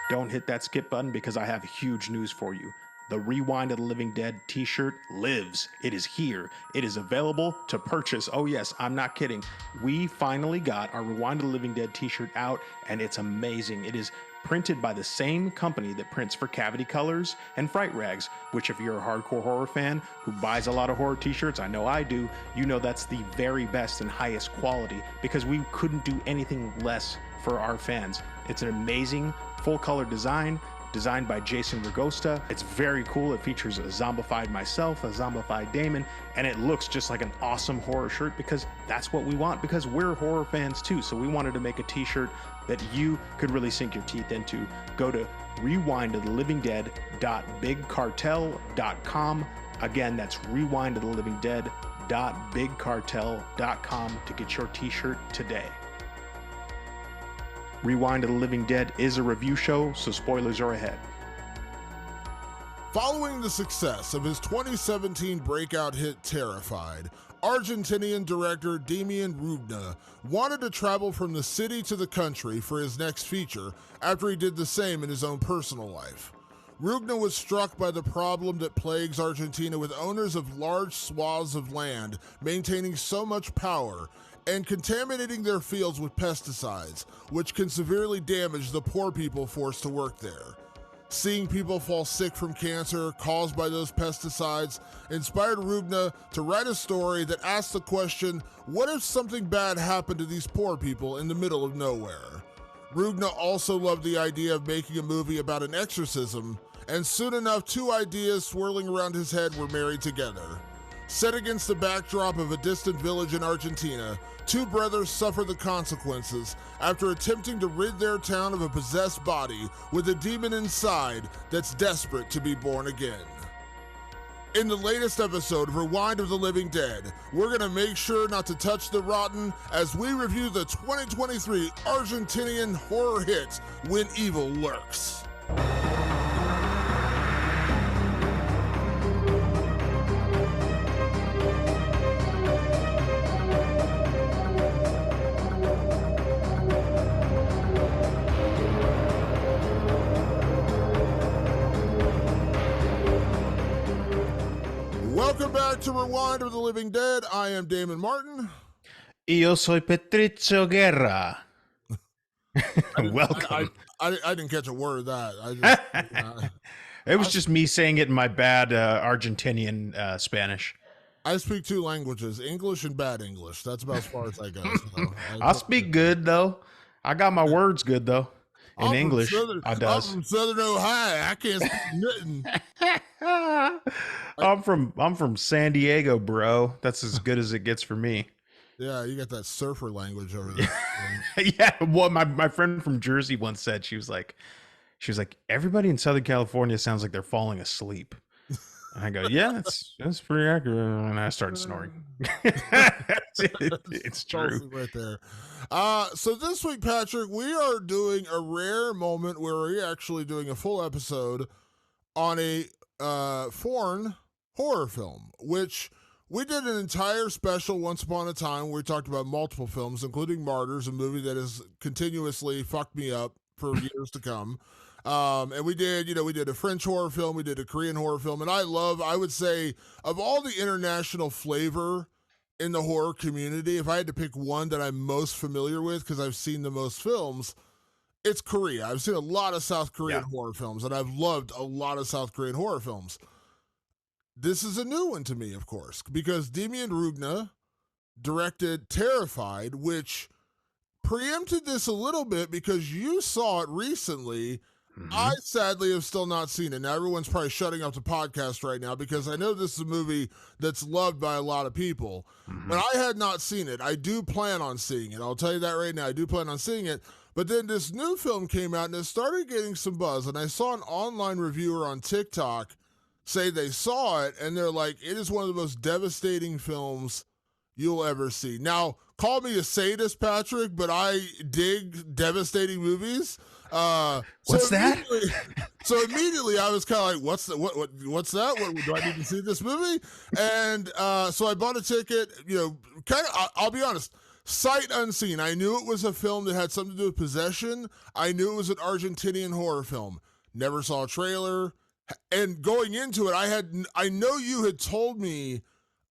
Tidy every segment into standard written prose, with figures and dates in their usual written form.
don't hit that skip button because I have huge news for you. The Rewind of the Living Dead t shirt lives. It is here. It is available to purchase. Oh, yes, I'm not kidding. We finally got our Rewind of the Living Dead t shirt out, and it's amazing. It is printed by the same company that prints for Cavity Colors and Fright Rags, which, if you're a hardcore horror fan who buys a lot of horror t shirts, I know I do, you know that's the very best and highest quality because we couldn't do anything less for our fans. It's an amazing full color design designed by Jason Ragosta. It's very cool. It features a zombified myself, a zombified Damon, and it looks just like an awesome horror shirt because that's what we want, because we're horror fans too. So we wanted to make a t-shirt that you could really sink your teeth into. Go to rewindofthelivingdead.bigcartel.com. Again, that's rewindofthelivingdead.bigcartel.com to get your t-shirt today. Rewind of the Living Dead is a review show, so spoilers are ahead. Following the success of his 2017 breakout hit Terrified, Argentinian director Demian Rugna wanted to travel from the city to the country for his next feature after he did the same in his own personal life. Rugna was struck by the problem that plagues Argentina with owners of large swaths of land maintaining so much power and contaminating their fields with pesticides, which can severely damage the poor people forced to work there. Seeing people fall sick from cancer caused by those pesticides inspired Rugna to write a story that asks the question, what if something bad happened to these poor people in the middle of nowhere? Rugna also loved the idea of making a movie about an exorcism, and soon enough, two ideas swirling around his head were married together. Set against the backdrop of a distant village in Argentina, two brothers suffer the consequences after attempting to rid their town of a possessed body with a demon inside that's desperate to be born again. In the latest episode of Rewind of the Living Dead, we're going to make sure not to touch the rotten as we review the 2023 Argentinian horror hit When Evil Lurks. Welcome back to Rewind of the Living Dead. I am Damon Martin. Yo soy Patricio Guerra. Welcome. I didn't catch a word of that. It was just me saying it in my bad Argentinian Spanish. I speak two languages, English and bad English. That's about as far as I go. So I speak good, though. I got my words good, though. In English, I does. I'm from Southern Ohio. I can't speak nothing. I'm from San Diego, bro. That's as good as it gets for me. Yeah, you got that surfer language over there. Yeah, well, my friend from Jersey once said, she was like, everybody in Southern California sounds like they're falling asleep. And I go, yeah, that's pretty accurate. And I started snoring. It's true. Right there. So this week, Patrick, we are doing a rare moment where we're actually doing a full episode on a foreign horror film, which we did an entire special once upon a time where we talked about multiple films, including Martyrs, a movie that has continuously fucked me up for years to come. And we did a French horror film, we did a Korean horror film, and I would say, of all the international flavor in the horror community, if I had to pick one that I'm most familiar with, because I've seen the most films, it's Korea. I've seen a lot of South Korean horror films, and I've loved a lot of South Korean horror films. This is a new one to me, of course, because Demian Rugna directed Terrified, which preempted this a little bit because you saw it recently. Mm-hmm. I sadly have still not seen it. Now, everyone's probably shutting up the podcast right now because I know this is a movie that's loved by a lot of people. Mm-hmm. But I had not seen it. I do plan on seeing it. I'll tell you that right now. I do plan on seeing it. But then this new film came out and it started getting some buzz. And I saw an online reviewer on TikTok say they saw it and they're like, it is one of the most devastating films you'll ever see. Now, call me a sadist, Patrick, but I dig devastating movies. What's that? So immediately I was kind of like, what's that? What's that? What, do I need to see this movie? And so I bought a ticket, I'll be honest. Sight unseen. I knew it was a film that had something to do with possession. I knew it was an Argentinian horror film. Never saw a trailer. And going into it, I know you had told me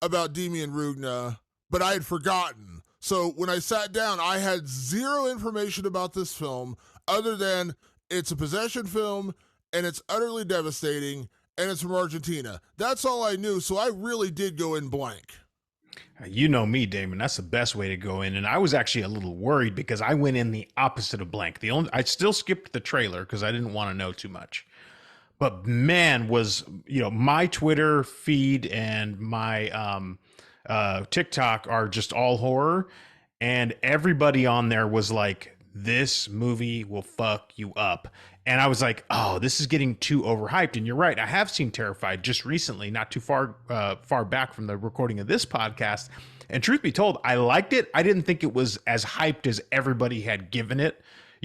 about Demian Rugna, but I had forgotten. So when I sat down, I had zero information about this film other than it's a possession film and it's utterly devastating and it's from Argentina. That's all I knew. So I really did go in blank. You know me, Damon. That's the best way to go in. And I was actually a little worried because I went in the opposite of blank. I still skipped the trailer because I didn't want to know too much. But man, was my Twitter feed and my TikTok are just all horror, and everybody on there was like, "This movie will fuck you up." And I was like, "Oh, this is getting too overhyped." And you're right. I have seen Terrified just recently, not too far back from the recording of this podcast. And truth be told, I liked it. I didn't think it was as hyped as everybody had given it.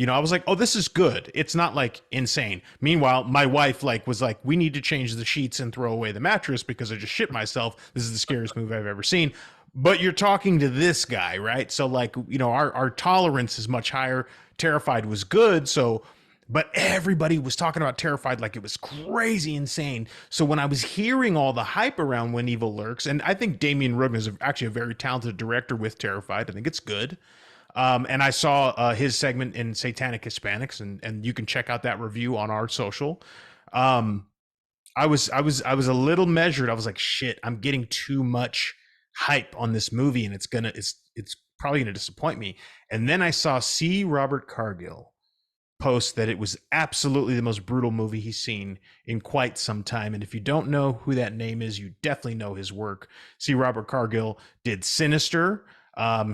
I was like, "Oh, this is good. It's not like insane." Meanwhile, my wife was like, "We need to change the sheets and throw away the mattress because I just shit myself. This is the scariest movie I've ever seen." But you're talking to this guy, right? So our tolerance is much higher. Terrified was good. But everybody was talking about Terrified like it was crazy insane. So when I was hearing all the hype around When Evil Lurks, and I think Demian Rugna is actually a very talented director with Terrified. I think it's good. And I saw his segment in Satanic Hispanics, and you can check out that review on our social. I was a little measured. I was like, shit, I'm getting too much hype on this movie, and it's probably gonna disappoint me. And then I saw C. Robert Cargill post that it was absolutely the most brutal movie he's seen in quite some time. And if you don't know who that name is, you definitely know his work. C. Robert Cargill did Sinister.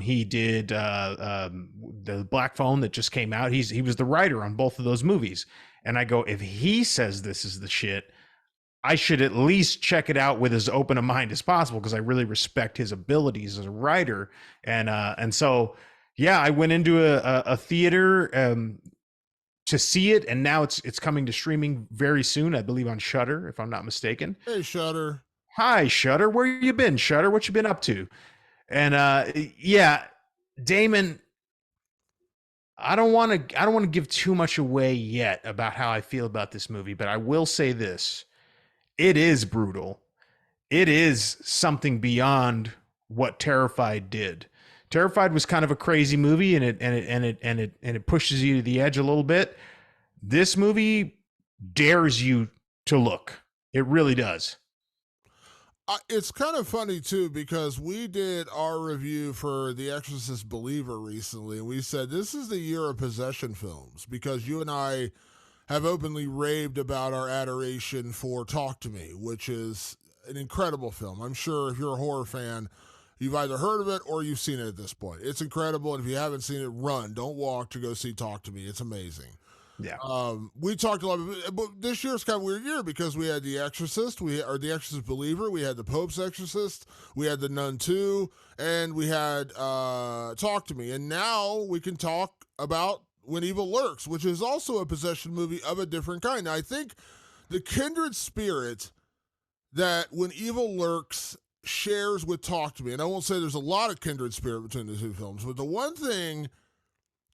He did the Black Phone that just came out. He was the writer on both of those movies. And I go, if he says this is the shit, I should at least check it out with as open a mind as possible, because I really respect his abilities as a writer. And so, yeah, I went into a theater to see it, and now it's coming to streaming very soon, I believe on Shudder, if I'm not mistaken. Hey, Shudder. Hi, Shudder. Where you been, Shudder? What you been up to? And yeah, Damon, I don't want to give too much away yet about how I feel about this movie, but I will say this. It is brutal. It is something beyond what Terrified did. Terrified was kind of a crazy movie, and it pushes you to the edge a little bit. This movie dares you to look. It really does. It's kind of funny too, because we did our review for The Exorcist Believer recently, and we said this is the year of possession films, because you and I have openly raved about our adoration for Talk to Me, which is an incredible film. I'm sure if you're a horror fan, you've either heard of it or you've seen it at this point. It's incredible, and if you haven't seen it, run. Don't walk to go see Talk to Me. It's amazing. Yeah. We talked a lot, but this year's kind of a weird year because we had The Exorcist, The Exorcist Believer, we had The Pope's Exorcist, we had The Nun 2, and we had Talk to Me. And now we can talk about When Evil Lurks, which is also a possession movie of a different kind. Now, I think the kindred spirit that When Evil Lurks shares with Talk to Me, and I won't say there's a lot of kindred spirit between the two films, but the one thing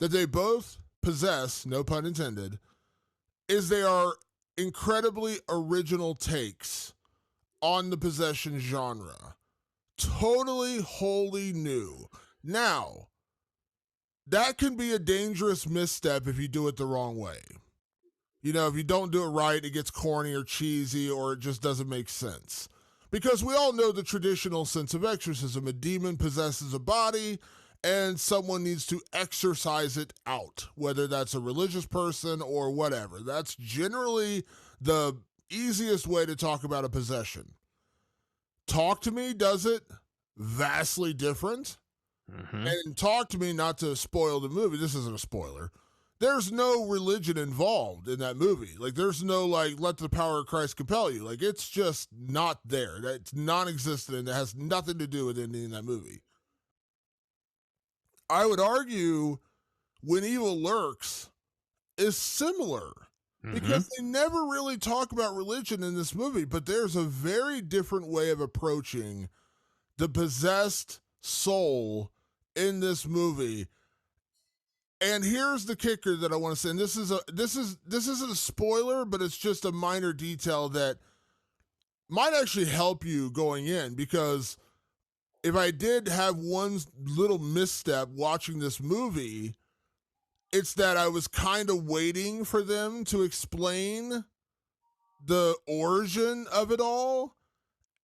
that they both possess, no pun intended, is they are incredibly original takes on the possession genre. Totally wholly new. Now, that can be a dangerous misstep if you do it the wrong way. If you don't do it right, it gets corny or cheesy, or it just doesn't make sense. Because we all know the traditional sense of exorcism. A demon possesses a body, and someone needs to exorcise it out, whether that's a religious person or whatever. That's generally the easiest way to talk about a possession. Talk to Me does it vastly different. Mm-hmm. And Talk to Me, not to spoil the movie, this isn't a spoiler, there's no religion involved in that movie. There's no, let the power of Christ compel you. It's just not there. That's non-existent, and it has nothing to do with anything in that movie. I would argue When Evil Lurks is similar, because they never really talk about religion in this movie, but there's a very different way of approaching the possessed soul in this movie. And here's the kicker that I want to say. And this isn't a spoiler, but it's just a minor detail that might actually help you going in, because if I did have one little misstep watching this movie, it's that I was kind of waiting for them to explain the origin of it all,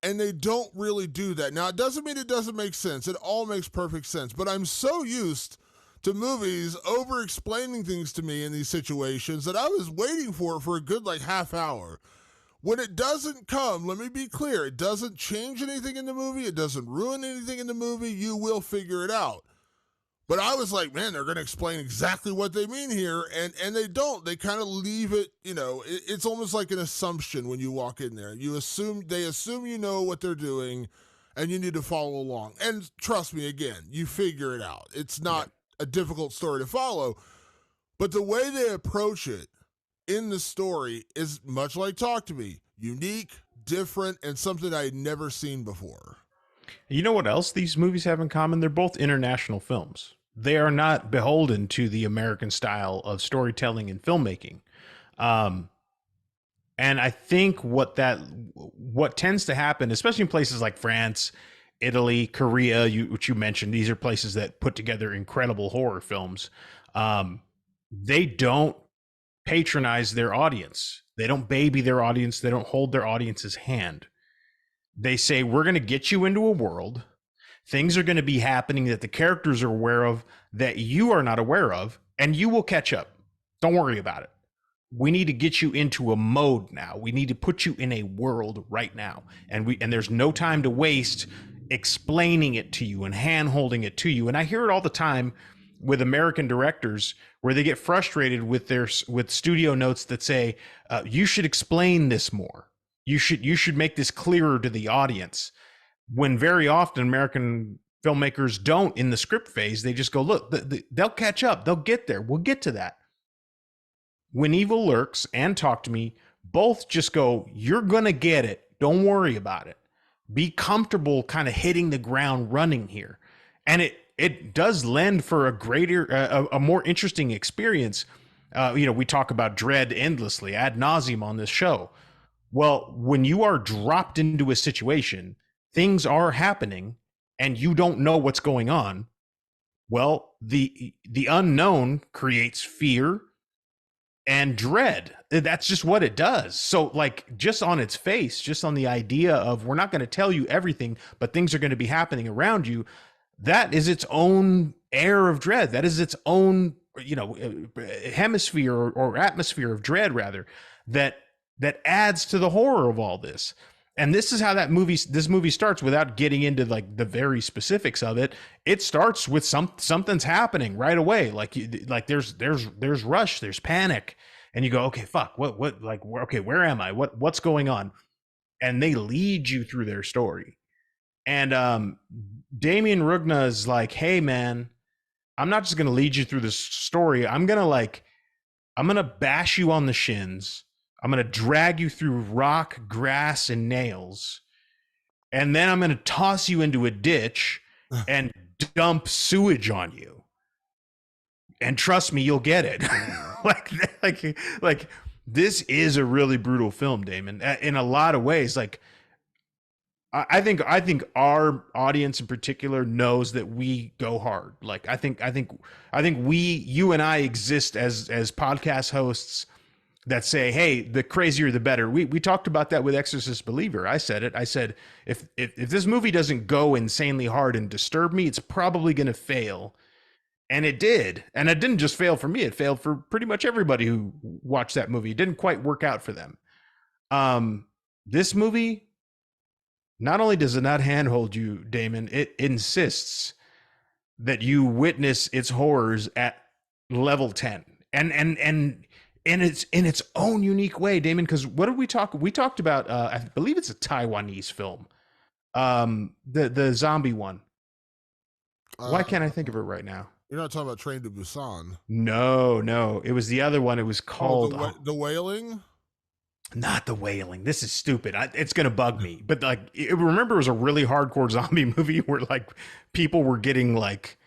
and they don't really do that. Now, it doesn't mean it doesn't make sense. It all makes perfect sense, but I'm so used to movies over explaining things to me in these situations that I was waiting for a good like half hour. When it doesn't come, let me be clear, it doesn't change anything in the movie, it doesn't ruin anything in the movie, you will figure it out. But I was like, man, they're going to explain exactly what they mean here, and they don't. They kind of leave it, it's almost like an assumption when you walk in there. They assume you know what they're doing, and you need to follow along. And trust me, again, you figure it out. It's not a difficult story to follow, but the way they approach it in the story is much like Talk to Me, unique, different, and something I had never seen before. You know what else these movies have in common? They're both international films. They are not beholden to the American style of storytelling and filmmaking. And I think what tends to happen, especially in places like France, Italy, Korea, which you mentioned, these are places that put together incredible horror films. They don't patronize their audience. They don't baby their audience. They don't hold their audience's hand. They say, we're going to get you into a world. Things are going to be happening that the characters are aware of that you are not aware of, and you will catch up. Don't worry about it. We need to get you into a mode now. We need to put you in a world right now. And there's no time to waste explaining it to you and hand-holding it to you. And I hear it all the time with American directors where they get frustrated with studio notes that say, you should explain this more. You should make this clearer to the audience. When very often American filmmakers don't in the script phase, they just go, look, they'll catch up. They'll get there. We'll get to that. When Evil Lurks and Talk to Me both just go, you're going to get it. Don't worry about it. Be comfortable kind of hitting the ground running here. And it does lend for a more interesting experience. We talk about dread endlessly, ad nauseum on this show. Well, when you are dropped into a situation, things are happening and you don't know what's going on. Well, the unknown creates fear and dread. That's just what it does. So like just on its face, just on the idea of we're not going to tell you everything, but things are going to be happening around you. That is its own air of dread. That is its own, hemisphere or atmosphere of dread rather, that adds to the horror of all this. And this is how this movie starts without getting into like the very specifics of it. It starts with something's happening right away. Like there's rush, there's panic, and you go, okay, fuck, okay, where am I? What's going on? And they lead you through their story. And Demian Rugna is like, hey man, I'm not just gonna lead you through this story. I'm gonna bash you on the shins. I'm going to drag you through rock, grass, and nails. And then I'm going to toss you into a ditch and dump sewage on you. And trust me, you'll get it. like this is a really brutal film, Damon, in a lot of ways. Like, I think our audience in particular knows that we go hard. Like, I think you and I exist as podcast hosts that say, hey, the crazier the better. We talked about that with Exorcist Believer. I said it. I said, if this movie doesn't go insanely hard and disturb me, it's probably going to fail. And it did. And it didn't just fail for me. It failed for pretty much everybody who watched that movie. It didn't quite work out for them. This movie, not only does it not handhold you, Damon, it insists that you witness its horrors at level 10. And it's in its own unique way, Damon, because what did we talk? We talked about, I believe it's a Taiwanese film, the zombie one. Why can't I think of it right now? You're not talking about Train to Busan. No. It was the other one. It was called The Wailing? Not The Wailing. This is stupid. It's going to bug me. But like, remember it was a really hardcore zombie movie where like people were getting like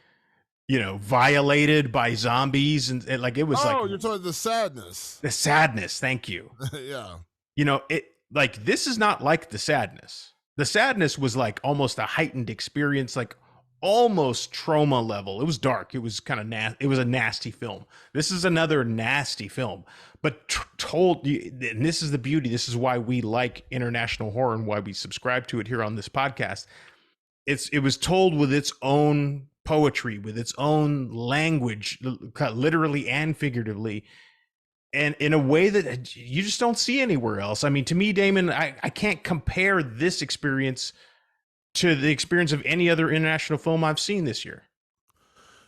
violated by zombies and like it was like Oh, you're talking about The Sadness. the sadness. Thank you. Yeah. It like this is not like the sadness. The sadness was like almost a heightened experience, like almost trauma level. It was dark. It was kind of it was a nasty film. This is another nasty film, but told. And this is the beauty. This is why we like international horror and why we subscribe to it here on this podcast. It was told with its own poetry, with its own language, literally and figuratively, and in a way that you just don't see anywhere else. I mean, to me, Damon, I can't compare this experience to the experience of any other international film I've seen this year.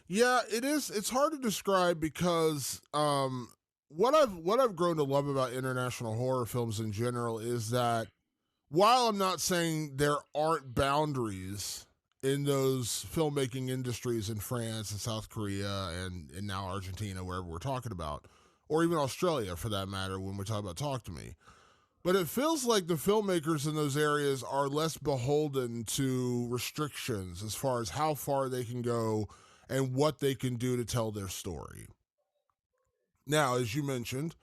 Yeah, it is. It's hard to describe because what I've grown to love about international horror films in general is that while I'm not saying there aren't boundaries in those filmmaking industries in France and South Korea and now Argentina, wherever we're talking about, or even Australia for that matter, when we talk about Talk to Me. But it feels like the filmmakers in those areas are less beholden to restrictions as far as how far they can go and what they can do to tell their story. Now, as you mentioned,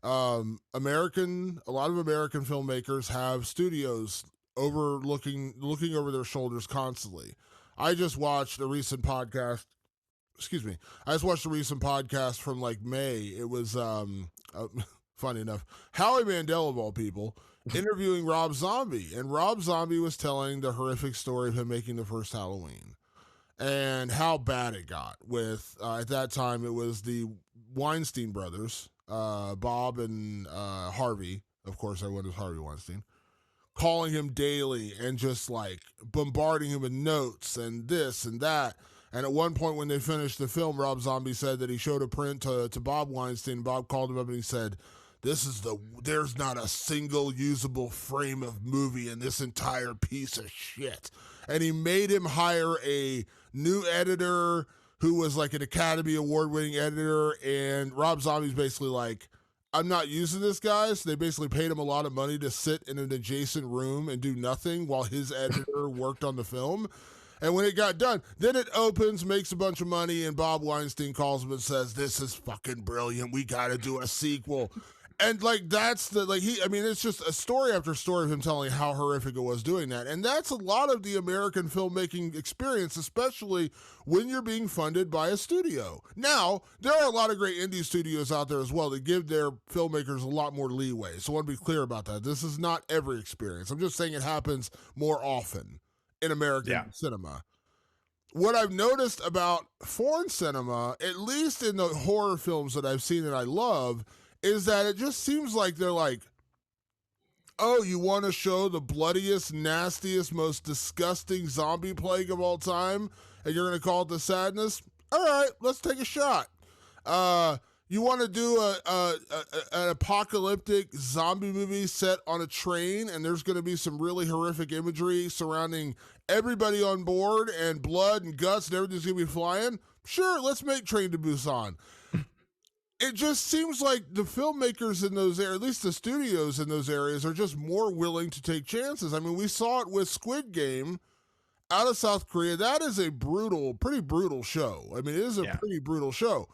a lot of American filmmakers have studios looking over their shoulders constantly. I just watched a recent podcast. Excuse me. I just watched a recent podcast from like May. It was funny enough, Howie Mandel of all people interviewing Rob Zombie, and Rob Zombie was telling the horrific story of him making the first Halloween and how bad it got with at that time it was the Weinstein brothers, Bob and Harvey. Of course, everyone is Harvey Weinstein, calling him daily and just like bombarding him with notes and this and that. And at one point when they finished the film, Rob Zombie said that he showed a print to Bob Weinstein. Bob called him up and he said, there's not a single usable frame of movie in this entire piece of shit. And he made him hire a new editor who was like an Academy Award winning editor. And Rob Zombie's basically like, I'm not using this guy. So they basically paid him a lot of money to sit in an adjacent room and do nothing while his editor worked on the film. And when it got done, then it opens, makes a bunch of money, and Bob Weinstein calls him and says, this is fucking brilliant. We got to do a sequel. And like, that's it's just a story after story of him telling how horrific it was doing that. And that's a lot of the American filmmaking experience, especially when you're being funded by a studio. Now, there are a lot of great indie studios out there as well that give their filmmakers a lot more leeway. So I want to be clear about that. This is not every experience. I'm just saying it happens more often in American cinema. What I've noticed about foreign cinema, at least in the horror films that I've seen and I love, is that it just seems like they're like, oh, you want to show the bloodiest, nastiest, most disgusting zombie plague of all time, and you're going to call it The Sadness? All right, let's take a shot. You want to do an apocalyptic zombie movie set on a train, and there's going to be some really horrific imagery surrounding everybody on board and blood and guts and everything's going to be flying? Sure, let's make Train to Busan. It just seems like the filmmakers in those areas, at least the studios in those areas, are just more willing to take chances. I mean, we saw it with Squid Game out of South Korea. That is a pretty brutal show. I mean, it is a pretty brutal show.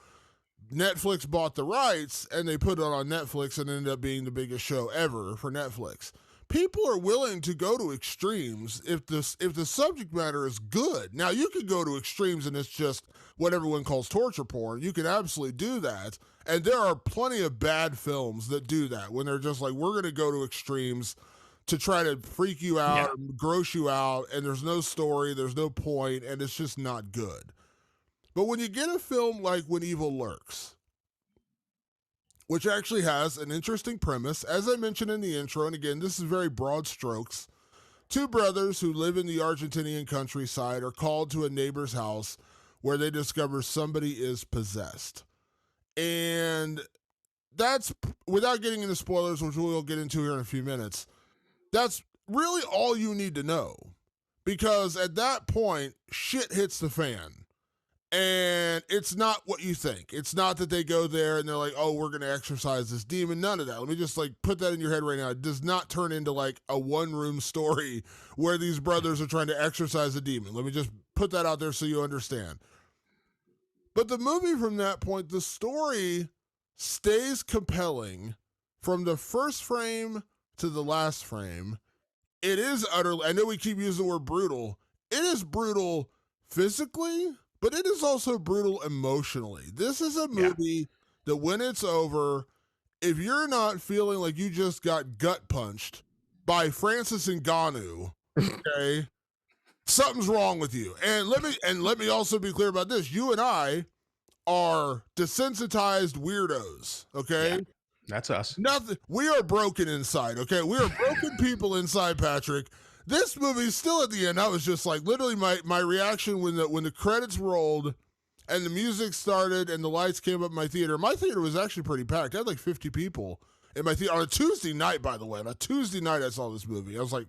Netflix bought the rights and they put it on Netflix and ended up being the biggest show ever for Netflix. People are willing to go to extremes if the subject matter is good. Now, you can go to extremes and it's just what everyone calls torture porn. You can absolutely do that. And there are plenty of bad films that do that when they're just like, we're going to go to extremes to try to freak you out, gross you out, and there's no story, there's no point, and it's just not good. But when you get a film like When Evil Lurks, which actually has an interesting premise, as I mentioned in the intro, and again, this is very broad strokes. Two brothers who live in the Argentinian countryside are called to a neighbor's house where they discover somebody is possessed. And that's, without getting into spoilers, which we'll get into here in a few minutes, that's really all you need to know. Because at that point, shit hits the fan. And it's not what you think. It's not that they go there and they're like, oh, we're going to exorcise this demon. None of that. Let me just like put that in your head right now. It does not turn into like a one-room story where these brothers are trying to exorcise a demon. Let me just put that out there so you understand. But the movie from that point, the story stays compelling from the first frame to the last frame. It is utterly, I know we keep using the word brutal. It is brutal physically, but it is also brutal emotionally. This is a movie that when it's over, if you're not feeling like you just got gut punched by Francis Ngannou, okay, something's wrong with you. And let me also be clear about this. You and I are desensitized weirdos, okay? Yeah, that's us. Nothing. We are broken inside, okay? We are broken people inside, Patrick. This movie still at the end, I was just like literally my reaction when the credits rolled and the music started and the lights came up in my theater. My theater was actually pretty packed. I had like 50 people in my theater on a Tuesday night, by the way. On a Tuesday night I saw this movie. I was like,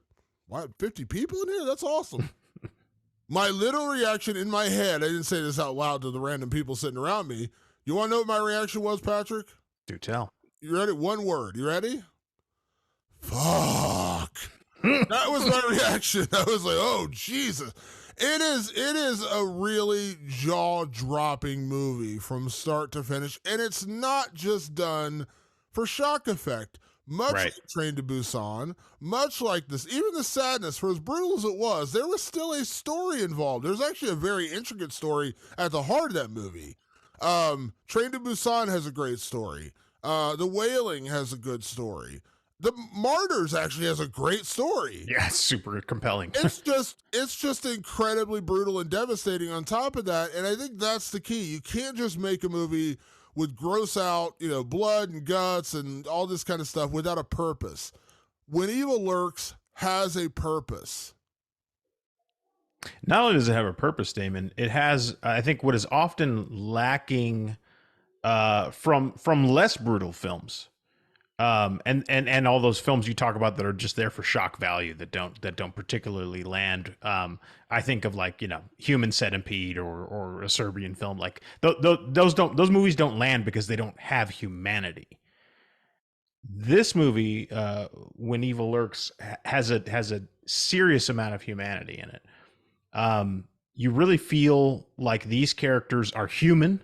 what, 50 people in here? That's awesome. My little reaction in my head, I didn't say this out loud to the random people sitting around me. You want to know what my reaction was, Patrick? Do tell. You ready? One word. You ready? Fuck. That was my reaction. I was like, oh, Jesus. It is a really jaw-dropping movie from start to finish. And it's not just done for shock effect. Much like Train to Busan, much like this, even the sadness, for as brutal as it was, there was still a story involved. There's actually a very intricate story at the heart of that movie. Train to Busan has a great story. The Wailing has a good story. The Martyrs actually has a great story. Yeah, it's super compelling. It's just incredibly brutal and devastating on top of that. And I think that's the key. You can't just make a movie with gross out, blood and guts and all this kind of stuff without a purpose. When Evil Lurks has a purpose. Not only does it have a purpose, Damon, it has, I think, what is often lacking from less brutal films. And all those films you talk about that are just there for shock value that don't particularly land. I think of like, Human Centipede or a Serbian film. Like those movies don't land because they don't have humanity. This movie, When Evil Lurks, has a serious amount of humanity in it. You really feel like these characters are human.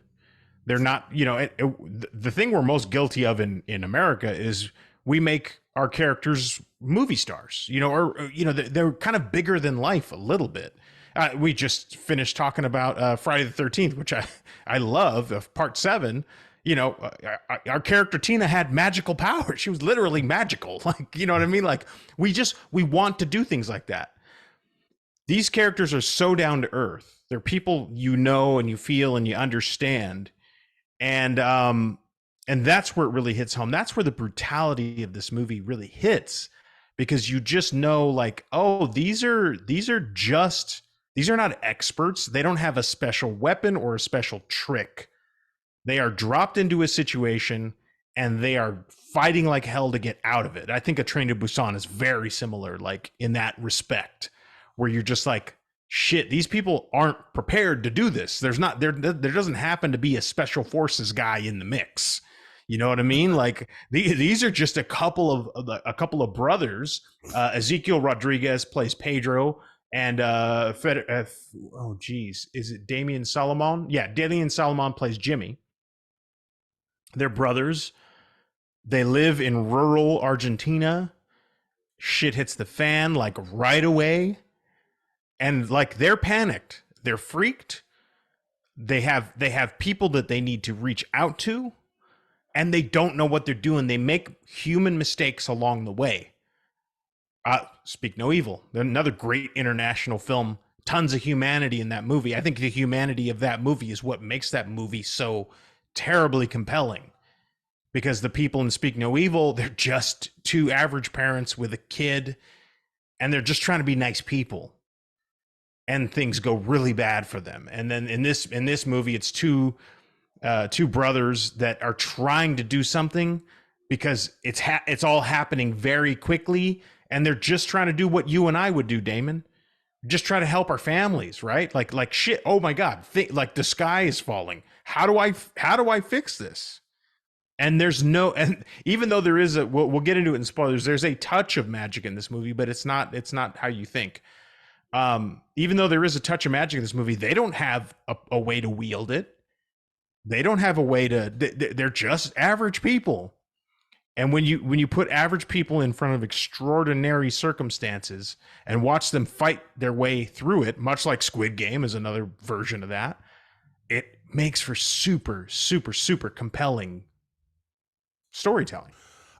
They're not, the thing we're most guilty of in America is we make our characters movie stars, they're kind of bigger than life a little bit. We just finished talking about Friday the 13th, which I love, of part 7. Our character Tina had magical powers. She was literally magical. Like, you know what I mean? Like we want to do things like that. These characters are so down to earth. They're people and you feel and you understand. And that's where it really hits home. That's where the brutality of this movie really hits, because you just know, like, oh, these are not experts. They don't have a special weapon or a special trick. They are dropped into a situation and they are fighting like hell to get out of it. I think A Train to Busan is very similar, like in that respect, where you're just like, shit, these people aren't prepared to do this. There doesn't happen to be a special forces guy in the mix. You know what I mean? Like these are just a couple of brothers. Ezekiel Rodriguez plays Pedro, and is it Damian Solomon? Yeah, Damian Solomon plays Jimmy. They're brothers. They live in rural Argentina. Shit hits the fan like right away. And like they're panicked, they're freaked. They have people that they need to reach out to, and they don't know what they're doing. They make human mistakes along the way. Speak No Evil, another great international film. Tons of humanity in that movie. I think the humanity of that movie is what makes that movie so terribly compelling. Because the people in Speak No Evil, they're just two average parents with a kid, and they're just trying to be nice people. And things go really bad for them. And then in this movie, it's two brothers that are trying to do something because it's all happening very quickly, and they're just trying to do what you and I would do, Damon. Just try to help our families, right? Like shit. Oh my God! Like the sky is falling. How do I fix this? And and even though there is we'll get into it in spoilers. There's a touch of magic in this movie, but it's not how you think. Even though there is a touch of magic in this movie, they don't have a way to wield it. They don't have a way to. They're just average people. And when you put average people in front of extraordinary circumstances and watch them fight their way through it, much like Squid Game is another version of that, it makes for super, super, super compelling storytelling.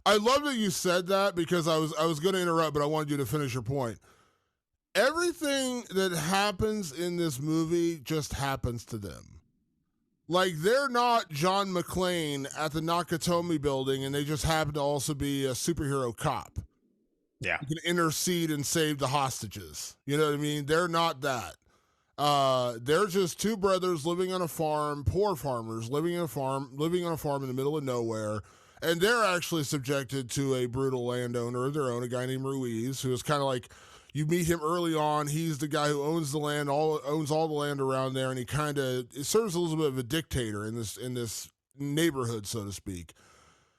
I love that you said that because I was going to interrupt, but I wanted you to finish your point. Everything that happens in this movie just happens to them. Like, they're not John McClane at the Nakatomi building and they just happen to also be a superhero cop. Yeah. You can intercede and save the hostages. You know what I mean? They're not that. They're just two brothers living on a farm, poor farmers living on a farm in the middle of nowhere. And they're actually subjected to a brutal landowner of their own, a guy named Ruiz, who is kind of like, you meet him early on. He's the guy who owns the land, owns all the land around there, and he kind of serves a little bit of a dictator in this neighborhood, so to speak.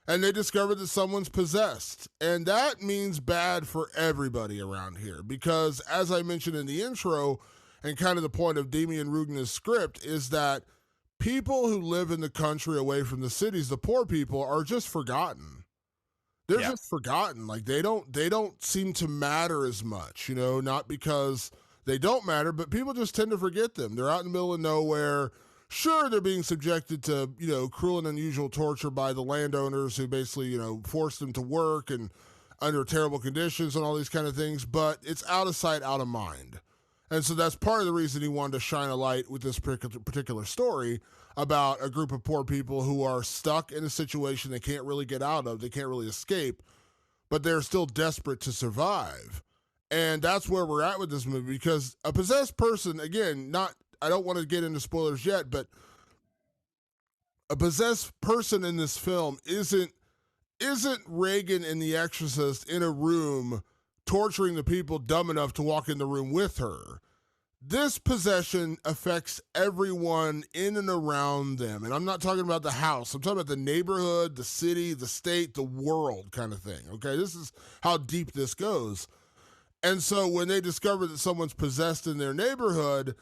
And they discover that someone's possessed, and that means bad for everybody around here because, as I mentioned in the intro, and kind of the point of Demian Rugna's script is that people who live in the country away from the cities, the poor people, are just forgotten. They're just forgotten. Like they don't seem to matter as much, not because they don't matter, but people just tend to forget them. They're out in the middle of nowhere. Sure, they're being subjected to, cruel and unusual torture by the landowners who basically, force them to work and under terrible conditions and all these kind of things, but it's out of sight, out of mind. And so that's part of the reason he wanted to shine a light with this particular story about a group of poor people who are stuck in a situation they can't really get out of, they can't really escape, but they're still desperate to survive. And that's where we're at with this movie because a possessed person, again, I don't want to get into spoilers yet, but a possessed person in this film isn't Reagan in The Exorcist in a room torturing the people dumb enough to walk in the room with her. This possession affects everyone in and around them. And I'm not talking about the house. I'm talking about the neighborhood, the city, the state, the world kind of thing. Okay, this is how deep this goes. And so when they discover that someone's possessed in their neighborhood,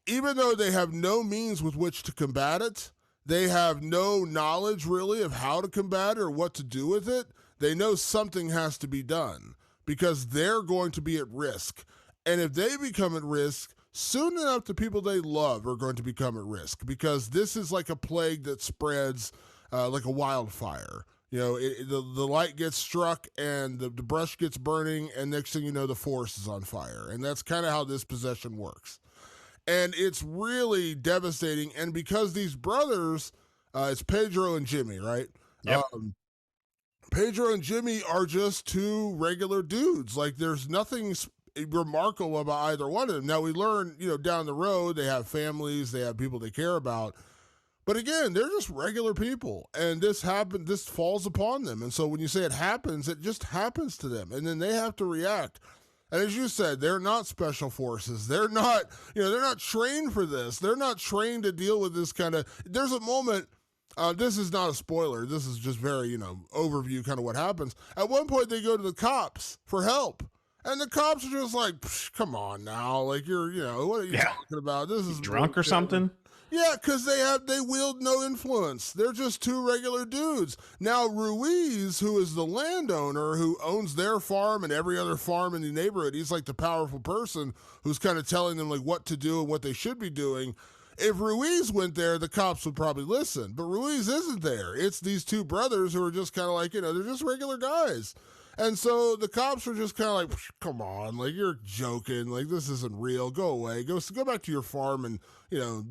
even though they have no means with which to combat it, they have no knowledge really of how to combat it or what to do with it, they know something has to be done because they're going to be at risk. And if they become at risk, soon enough the people they love are going to become at risk because this is like a plague that spreads like a wildfire. The light gets struck and the brush gets burning, and next thing you know, the forest is on fire. And that's kind of how this possession works. And it's really devastating. And because these brothers, it's Pedro and Jimmy, right? Yep. Pedro and Jimmy are just two regular dudes. Like there's nothing remarkable about either one of them. Now we learn, down the road, they have families, they have people they care about. But again, they're just regular people. And this falls upon them. And so when you say it happens, it just happens to them. And then they have to react. And as you said, they're not special forces. They're not, they're not trained for this. They're not trained to deal with this kind of, there's a moment, this is not a spoiler. This is just very, overview kind of what happens. At one point they go to the cops for help. And the cops are just like, come on now. Like what are you talking about? This is drunk or something. Yeah, because they wield no influence. They're just two regular dudes. Now, Ruiz, who is the landowner who owns their farm and every other farm in the neighborhood, he's like the powerful person who's kind of telling them like what to do and what they should be doing. If Ruiz went there, the cops would probably listen. But Ruiz isn't there. It's these two brothers who are just kind of like, they're just regular guys. And so the cops are just kind of like, come on, like you're joking, like this isn't real. Go away, go back to your farm, and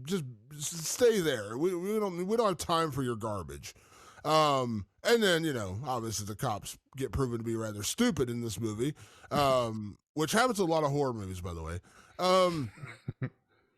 just stay there. We don't have time for your garbage. And then obviously the cops get proven to be rather stupid in this movie, which happens in a lot of horror movies, by the way.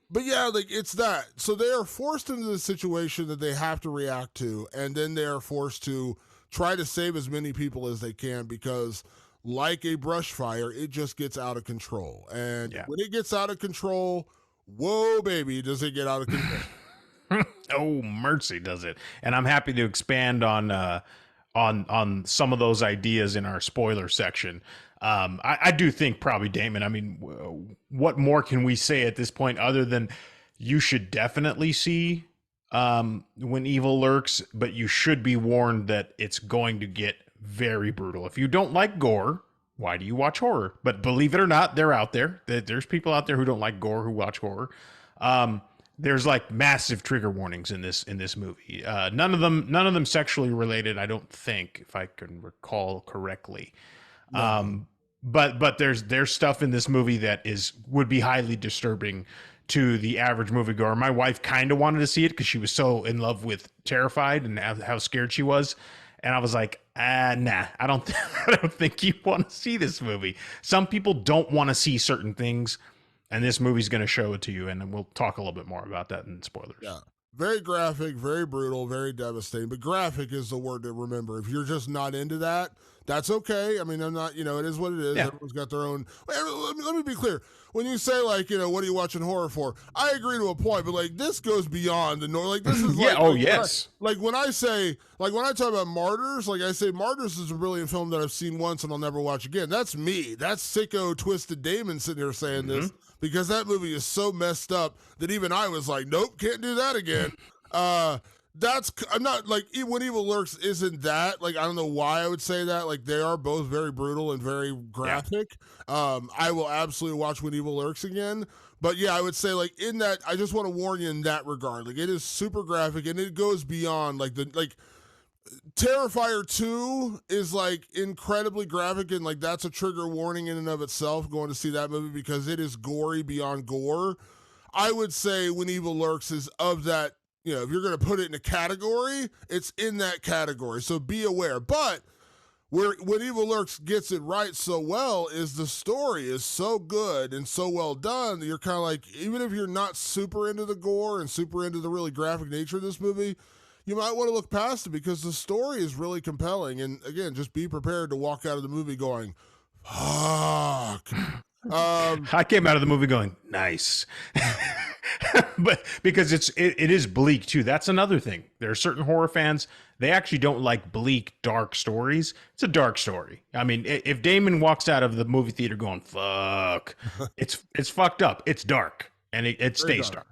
But yeah, like it's that. So they are forced into the situation that they have to react to, and then they are forced to try to save as many people as they can because, like a brush fire, it just gets out of control. And when it gets out of control, whoa, baby, does it get out of control. Oh, mercy, does it. And I'm happy to expand on some of those ideas in our spoiler section. I do think probably, Damon, I mean, what more can we say at this point other than you should definitely see when evil lurks, but you should be warned that it's going to get very brutal. If you don't like gore, why do you watch horror? But believe it or not, they're out there. There's people out there who don't like gore who watch horror. Um, there's like massive trigger warnings in this movie. None of them sexually related. I don't think, if I can recall correctly. No. But there's stuff in this movie that would be highly disturbing to the average moviegoer. My wife kind of wanted to see it because she was so in love with Terrified and how scared she was, and I was like, nah, I don't I don't think you want to see this movie. Some people don't want to see certain things, and this movie's going to show it to you, and we'll talk a little bit more about that in spoilers. Yeah. Very graphic, very brutal, very devastating. But graphic is the word to remember. If you're just not into that, that's okay. I mean, I'm not, it is what it is. Yeah. Everyone's got their own. Let me be clear. When you say, like, what are you watching horror for? I agree to a point, but, like, this goes beyond the norm. Like, this is Yeah, like. oh, like, yes. when I say, like, when I talk about Martyrs, like, I say Martyrs is a brilliant film that I've seen once and I'll never watch again. That's me. That's sicko, twisted Damon sitting here saying this, because that movie is so messed up that even I was like, nope, can't do that again. I'm not like When Evil Lurks isn't that, like, I don't know why I would say that. Like, they are both very brutal and very graphic. I will absolutely watch When Evil Lurks again. But yeah, I would say, like, in that, I just want to warn you in that regard. Like, it is super graphic and it goes beyond like Terrifier 2 is, like, incredibly graphic, and, like, that's a trigger warning in and of itself going to see that movie because it is gory beyond gore. I would say When Evil Lurks is of that. If you're going to put it in a category, it's in that category. So be aware. But when Evil Lurks gets it right so well is the story is so good and so well done that you're kind of like, even if you're not super into the gore and super into the really graphic nature of this movie, you might want to look past it because the story is really compelling. And again, just be prepared to walk out of the movie going, fuck. I came out of the movie going, nice. But because it is bleak too. That's another thing. There are certain horror fans, they actually don't like bleak, dark stories. It's a dark story. I mean, if Damon walks out of the movie theater going, fuck, it's fucked up. It's dark. And it stays dark.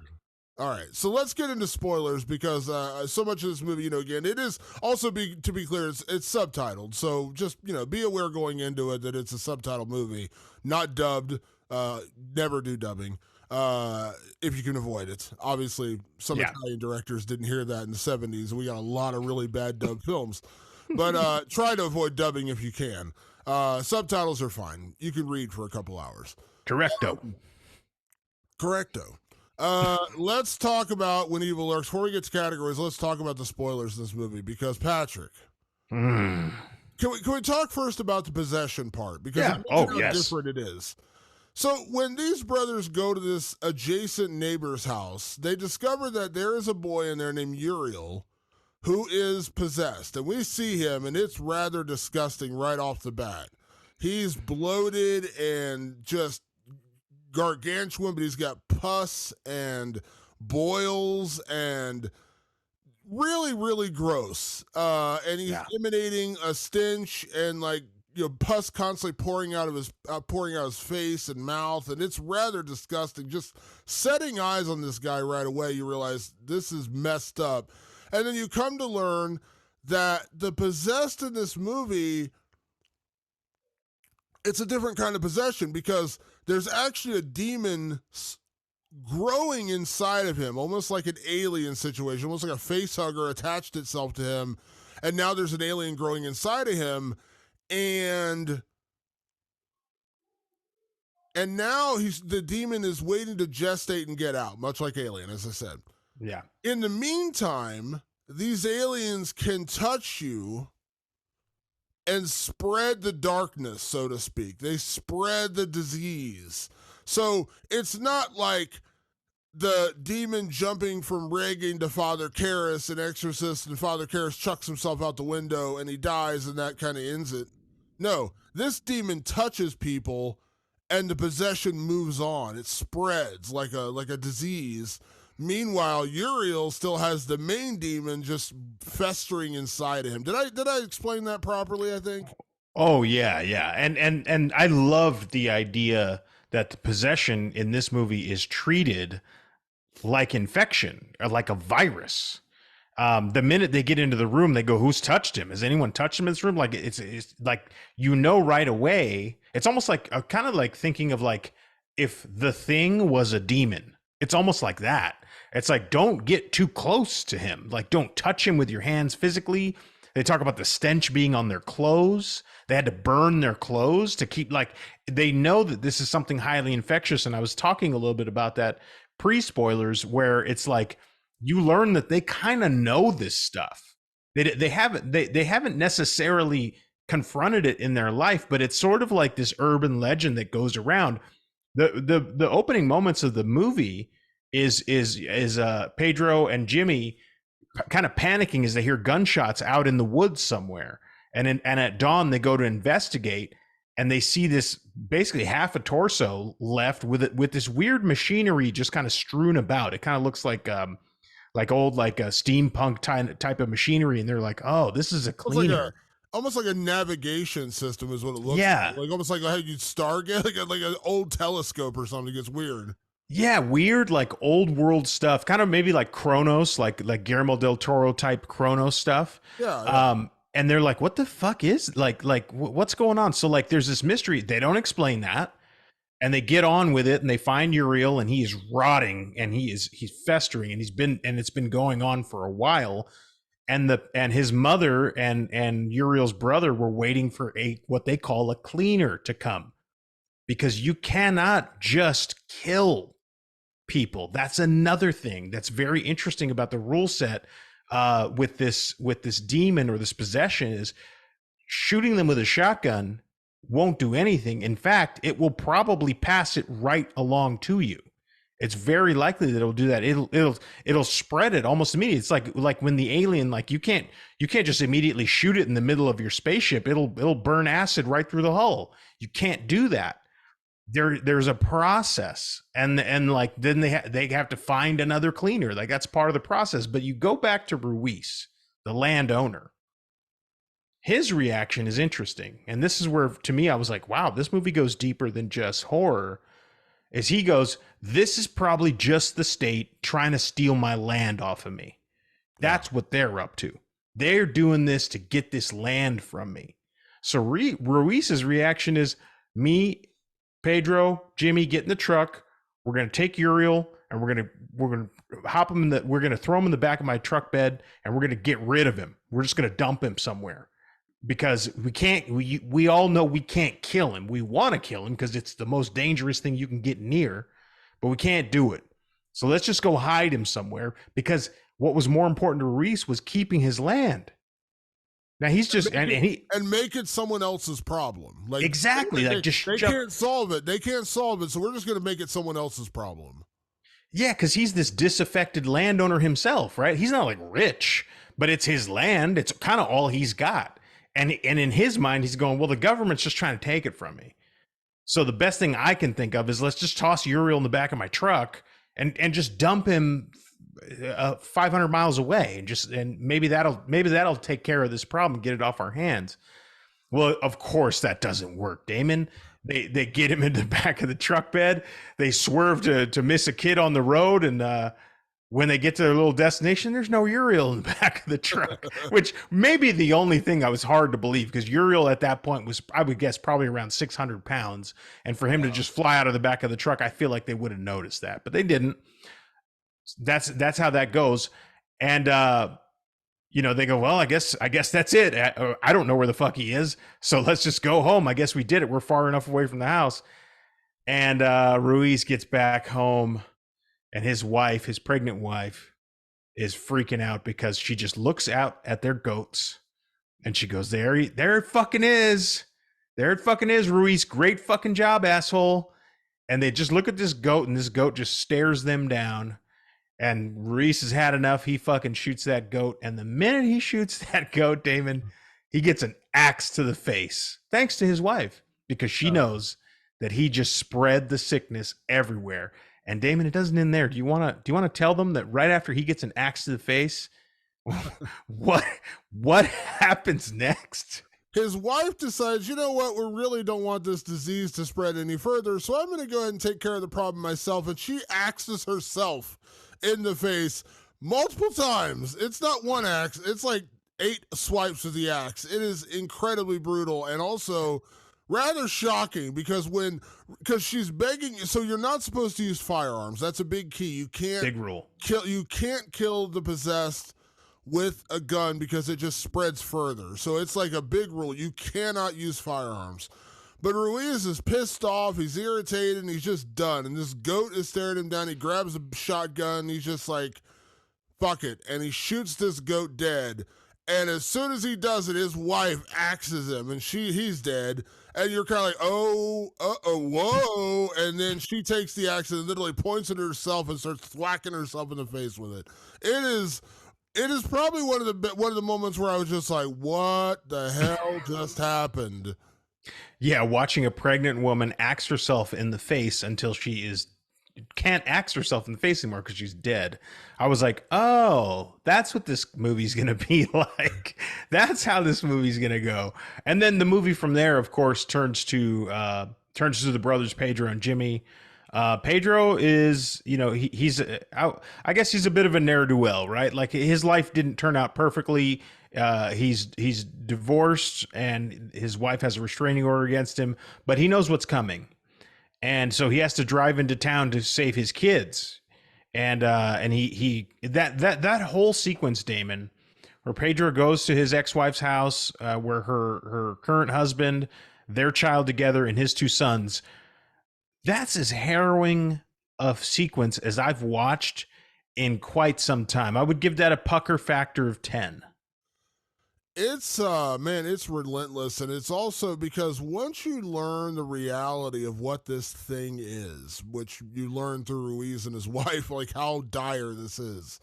All right, so let's get into spoilers because so much of this movie, again, it is also to be clear, it's subtitled. So just, be aware going into it that it's a subtitle movie, not dubbed. Never do dubbing if you can avoid it. Obviously, some Italian directors didn't hear that in the 70s. We got a lot of really bad dubbed films. But try to avoid dubbing if you can. Subtitles are fine. You can read for a couple hours. Correcto. Let's talk about When Evil Lurks. Before we get to categories, let's talk about the spoilers in this movie because, Patrick, can we talk first about the possession part? Because how different it is. So when these brothers go to this adjacent neighbor's house, they discover that there is a boy in there named Uriel who is possessed. And we see him, and it's rather disgusting right off the bat. He's bloated and just gargantuan, but he's got pus and boils and really, really gross. And he's emanating a stench and, like, pus constantly pouring out of his face and mouth, and it's rather disgusting. Just setting eyes on this guy right away, you realize this is messed up. And then you come to learn that the possessed in this movie, it's a different kind of possession because there's actually a demon growing inside of him, almost like an alien situation, almost like a face hugger attached itself to him, and now there's an alien growing inside of him. And now the demon is waiting to gestate and get out, much like Alien, as I said. Yeah. In the meantime, these aliens can touch you and spread the darkness, so to speak. They spread the disease. So it's not like the demon jumping from Reagan to Father Karras in Exorcist, and Father Karras chucks himself out the window and he dies and that kind of ends it. No, this demon touches people and the possession moves on. It spreads like a disease. Meanwhile, Uriel still has the main demon just festering inside of him. Did I explain that properly, I think? Oh yeah. And I loved the idea that the possession in this movie is treated like infection or like a virus. The minute they get into the room, they go, "Who's touched him? Has anyone touched him in this room?" Like it's like right away. It's almost like kind of like thinking of like if the thing was a demon. It's almost like that. It's like don't get too close to him. Like don't touch him with your hands physically. They talk about the stench being on their clothes. They had to burn their clothes to keep like they know that this is something highly infectious. And I was talking a little bit about that pre-spoilers where it's like you learn that they kind of know this stuff. They haven't necessarily confronted it in their life, but it's sort of like this urban legend that goes around. The opening moments of the movie is Pedro and Jimmy kind of panicking as they hear gunshots out in the woods somewhere, and at dawn they go to investigate, and they see this basically half a torso left with this weird machinery just kind of strewn about. It kind of looks like old like a steampunk type of machinery, and they're like, oh, this is a cleaner. Almost like a navigation system is what it looks yeah. like almost like how you Stargate, like an old telescope or something. It's weird. Yeah, weird, like old world stuff, kind of maybe like Kronos, like Guillermo del Toro type Kronos stuff. Yeah. And they're like, what the fuck is what's going on? So like there's this mystery. They don't explain that. And they get on with it, and they find Uriel, and he is rotting, and he's festering, and it's been going on for a while. And his mother and Uriel's brother were waiting for what they call a cleaner to come, because you cannot just kill people. That's another thing that's very interesting about the rule set with this demon or this possession is shooting them with a shotgun won't do anything. In fact, it will probably pass it right along to you. It's very likely that it'll do that. It'll spread it almost immediately. It's like when the alien, like you can't just immediately shoot it in the middle of your spaceship. It'll burn acid right through the hull. You can't do that. There's a process, and like then they have to find another cleaner. Like that's part of the process. But you go back to Ruiz, the landowner. His reaction is interesting, and this is where to me I was like, wow, this movie goes deeper than just horror. Is he goes, this is probably just the state trying to steal my land off of me. That's what they're up to. They're doing this to get this land from me. So Ruiz's reaction is me, Pedro, Jimmy, get in the truck. We're going to take Uriel, and we're going to hop him we're going to throw him in the back of my truck bed, and we're going to get rid of him. We're just going to dump him somewhere. Because we all know we can't kill him. We want to kill him because it's the most dangerous thing you can get near, but we can't do it. So let's just go hide him somewhere, because what was more important to Ruiz was keeping his land. Now he's just and make it someone else's problem. Like exactly, they can't solve it. They can't solve it, so we're just going to make it someone else's problem. Yeah, because he's this disaffected landowner himself, right? He's not like rich, but it's his land. It's kind of all he's got. And in his mind, he's going, well, the government's just trying to take it from me. So the best thing I can think of is let's just toss Uriel in the back of my truck and just dump him 500 miles away, and maybe that'll take care of this problem, get it off our hands. Well, of course that doesn't work, Damon. They get him in the back of the truck bed. They swerve to miss a kid on the road, and when they get to their little destination, there's no Uriel in the back of the truck, which may be the only thing I was hard to believe, because Uriel at that point was, I would guess, probably around 600 pounds. And for him to just fly out of the back of the truck, I feel like they would have noticed that, but they didn't. That's how that goes. And, they go, well, I guess that's it. I don't know where the fuck he is. So let's just go home. I guess we did it. We're far enough away from the house. And Ruiz gets back home. And his wife, his pregnant wife, is freaking out because she just looks out at their goats and she goes, there it fucking is. There it fucking is, Ruiz. Great fucking job, asshole. And they just look at this goat, and this goat just stares them down. And Ruiz has had enough. He fucking shoots that goat. And the minute he shoots that goat, Damon, he gets an axe to the face, thanks to his wife, because she knows that he just spread the sickness everywhere. And Damon, it doesn't end there. Do you want to tell them that right after he gets an axe to the face, what happens next? His wife decides, you know what, we really don't want this disease to spread any further, so I'm going to go ahead and take care of the problem myself. And she axes herself in the face multiple times. It's not one axe, it's like 8 swipes with the axe. It is incredibly brutal and also rather shocking because she's begging, so you're not supposed to use firearms. That's a big key. Big rule. You can't kill the possessed with a gun because it just spreads further. So it's like a big rule. You cannot use firearms. But Ruiz is pissed off. He's irritated and he's just done. And this goat is staring him down. He grabs a shotgun. He's just like, fuck it. And he shoots this goat dead. And as soon as he does it, his wife axes him and he's dead. And you're kind of like, oh, whoa. And then she takes the axe and literally points at herself and starts thwacking herself in the face with it. It is probably one of the moments where I was just like, what the hell just happened? Yeah, watching a pregnant woman axe herself in the face until she can't axe herself in the face anymore because she's dead. I was like, oh, that's what this movie's going to be like. That's how this movie's going to go. And then the movie from there, of course, turns to the brothers Pedro and Jimmy. Pedro is, he's I guess he's a bit of a ne'er-do-well, right? Like his life didn't turn out perfectly. He's divorced and his wife has a restraining order against him, but he knows what's coming. And so he has to drive into town to save his kids. And that whole sequence, Damon, where Pedro goes to his ex-wife's house, where her current husband, their child together and his 2 sons, that's as harrowing a sequence as I've watched in quite some time. I would give that a pucker factor of 10. It's it's relentless, and it's also because once you learn the reality of what this thing is, which you learn through Ruiz and his wife, like how dire this is.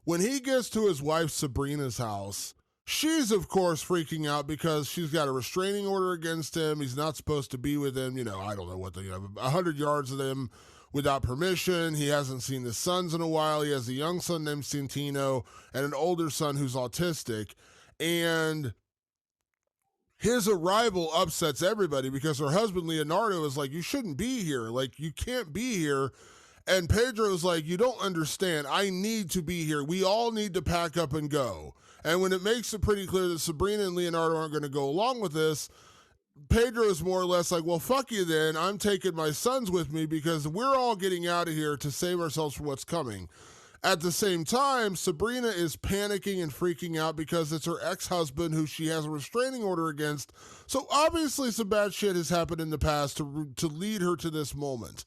When he gets to his wife Sabrina's house, she's of course freaking out because she's got a restraining order against him. He's not supposed to be with him. I don't know what 100 yards of them without permission. He hasn't seen his sons in a while. He has a young son named Santino and an older son who's autistic. And his arrival upsets everybody because her husband, Leonardo, is like, you shouldn't be here. Like, you can't be here. And Pedro is like, you don't understand. I need to be here. We all need to pack up and go. And when it makes it pretty clear that Sabrina and Leonardo aren't going to go along with this, Pedro is more or less like, well, fuck you then. I'm taking my sons with me because we're all getting out of here to save ourselves from what's coming. At the same time, Sabrina is panicking and freaking out because it's her ex-husband who she has a restraining order against. So obviously some bad shit has happened in the past to lead her to this moment.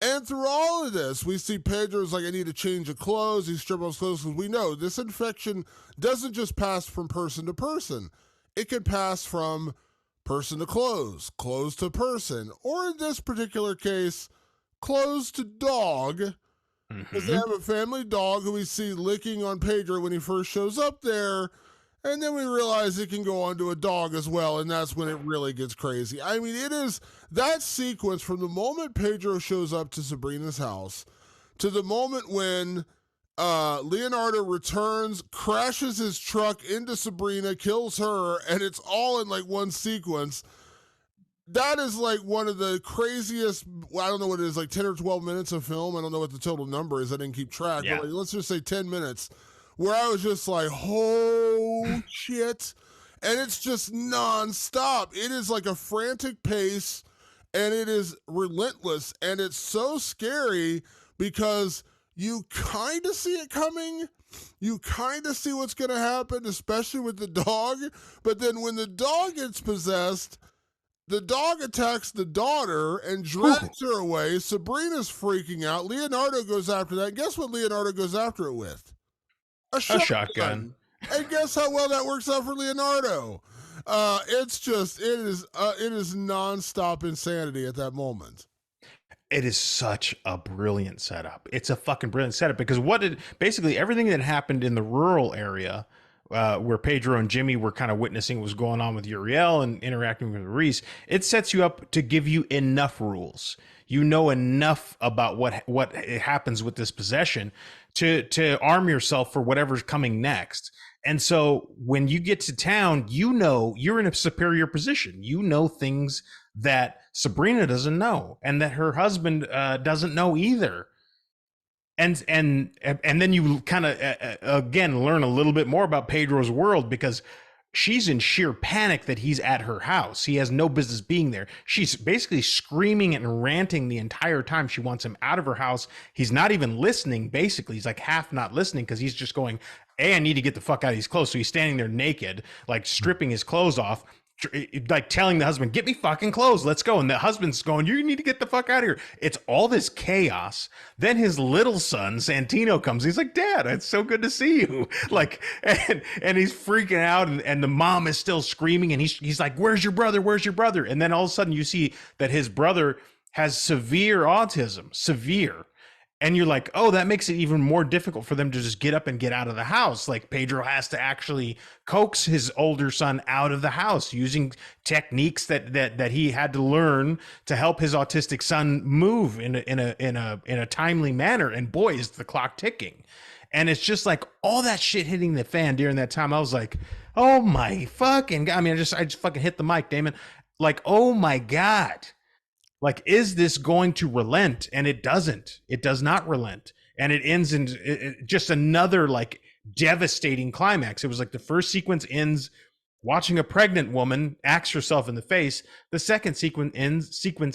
And through all of this, we see Pedro's like, I need to change of clothes. He's stripping off his clothes because we know this infection doesn't just pass from person to person. It can pass from person to clothes to person, or in this particular case, clothes to dog. Because they have a family dog who we see licking on Pedro when he first shows up there. And then we realize it can go on to a dog as well. And that's when it really gets crazy. I mean, it is that sequence from the moment Pedro shows up to Sabrina's house to the moment when Leonardo returns, crashes his truck into Sabrina, kills her, and it's all in like one sequence. That is like one of the craziest, I don't know what it is, like 10 or 12 minutes of film. I don't know what the total number is. I didn't keep track. Yeah. But like, let's just say 10 minutes where I was just like, oh shit. And it's just nonstop. It is like a frantic pace and it is relentless. And it's so scary because you kind of see it coming. You kind of see what's going to happen, especially with the dog. But then when the dog gets possessed, the dog attacks the daughter and drags her away. Sabrina's freaking out. Leonardo goes after that. And guess what Leonardo goes after it with? A shotgun. And guess how well that works out for Leonardo? It is nonstop insanity at that moment. It is such a brilliant setup. It's a fucking brilliant setup because basically everything that happened in the rural area where Pedro and Jimmy were kind of witnessing what was going on with Uriel and interacting with Reese, it sets you up to give you enough rules. You know enough about what happens with this possession to arm yourself for whatever's coming next. And so when you get to town, you know you're in a superior position. You know things that Sabrina doesn't know and that her husband doesn't know either. and then you kind of again learn a little bit more about Pedro's world, because she's in sheer panic that he's at her house. He has no business being there. She's basically screaming and ranting the entire time. She wants him out of her house. He's not even listening. Basically, he's like half not listening, because he's just going, "Hey, I need to get the fuck out of these clothes." So he's standing there naked, like stripping his clothes off, like telling the husband, "Get me fucking clothes, let's go." And the husband's going, "You need to get the fuck out of here." It's all this chaos. Then his little son Santino comes. He's like, "Dad, it's so good to see you." Like, and he's freaking out, and the mom is still screaming, and he's like, "Where's your brother, where's your brother?" And then all of a sudden you see that his brother has severe autism, severe. And you're like, oh, that makes it even more difficult for them to just get up and get out of the house. Like, Pedro has to actually coax his older son out of the house using techniques that he had to learn to help his autistic son move in a timely manner. And boy, is the clock ticking. And it's just like all that shit hitting the fan during that time. I was like, oh my fucking God. I mean, I just fucking hit the mic, Damon. Like, oh my God. Like, is this going to relent? And it doesn't. It does not relent. And it ends in just another like devastating climax. It was like the first sequence ends watching a pregnant woman axe herself in the face. The second sequence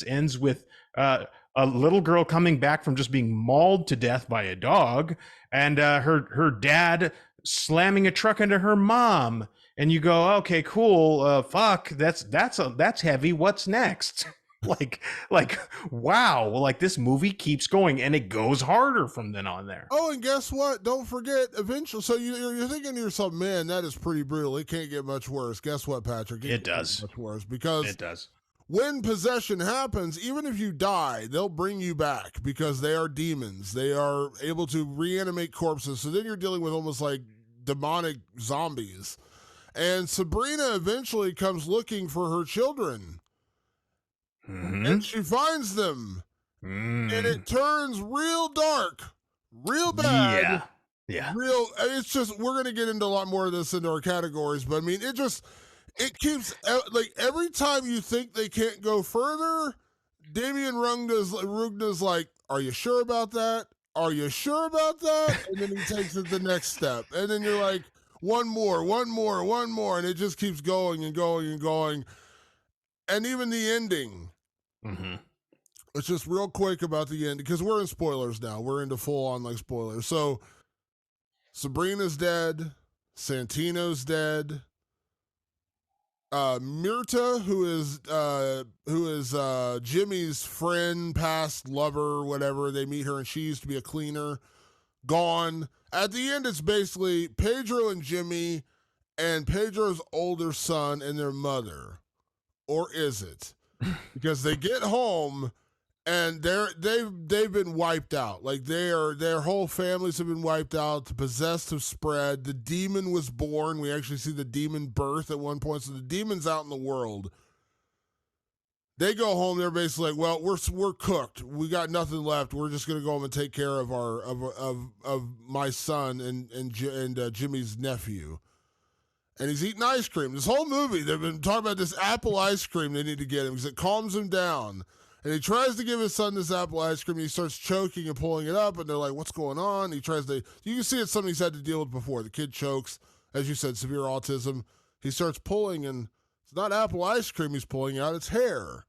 ends with a little girl coming back from just being mauled to death by a dog, and her dad slamming a truck into her mom. And you go, okay, cool. Fuck, that's heavy. What's next? like wow, like this movie keeps going, and it goes harder from then on there. Oh, and guess what? Don't forget, eventually, so you're thinking to yourself, man, that is pretty brutal. It can't get much worse. Guess what, Patrick? It does. Much worse, because it does. When possession happens, even if you die, they'll bring you back because they are demons. They are able to reanimate corpses. So then you're dealing with almost like demonic zombies. And Sabrina eventually comes looking for her children. Mm-hmm. And she finds them. Mm. And it turns real dark, real bad. Yeah. Real. It's just, we're going to get into a lot more of this into our categories, but I mean, it keeps, like, every time you think they can't go further, Demian Rugna's like, are you sure about that? Are you sure about that? And then he takes it the next step. And then you're like, one more. And it just keeps going and going and going. And even the ending. Mm-hmm. It's just real quick about the end, because we're in spoilers now. We're into full-on, like, spoilers. So, Sabrina's dead. Santino's dead. Myrta, who is Jimmy's friend, past lover, whatever. They meet her, and she used to be a cleaner. Gone. At the end, it's basically Pedro and Jimmy and Pedro's older son and their mother. Or is it? Because they get home and they've been wiped out. Like, their whole families have been wiped out. The possessed have spread. The demon was born. We actually see the demon birth at one point. So the demon's out in the world. They go home. They're basically like, well, we're cooked. We got nothing left. We're just gonna go home and take care of of my son and Jimmy's nephew. And he's eating ice cream. This whole movie, they've been talking about this apple ice cream they need to get him because it calms him down. And he tries to give his son this apple ice cream. And he starts choking and pulling it up. And they're like, what's going on? You can see it's something he's had to deal with before. The kid chokes, as you said, severe autism. He starts pulling, and it's not apple ice cream he's pulling out. It's hair.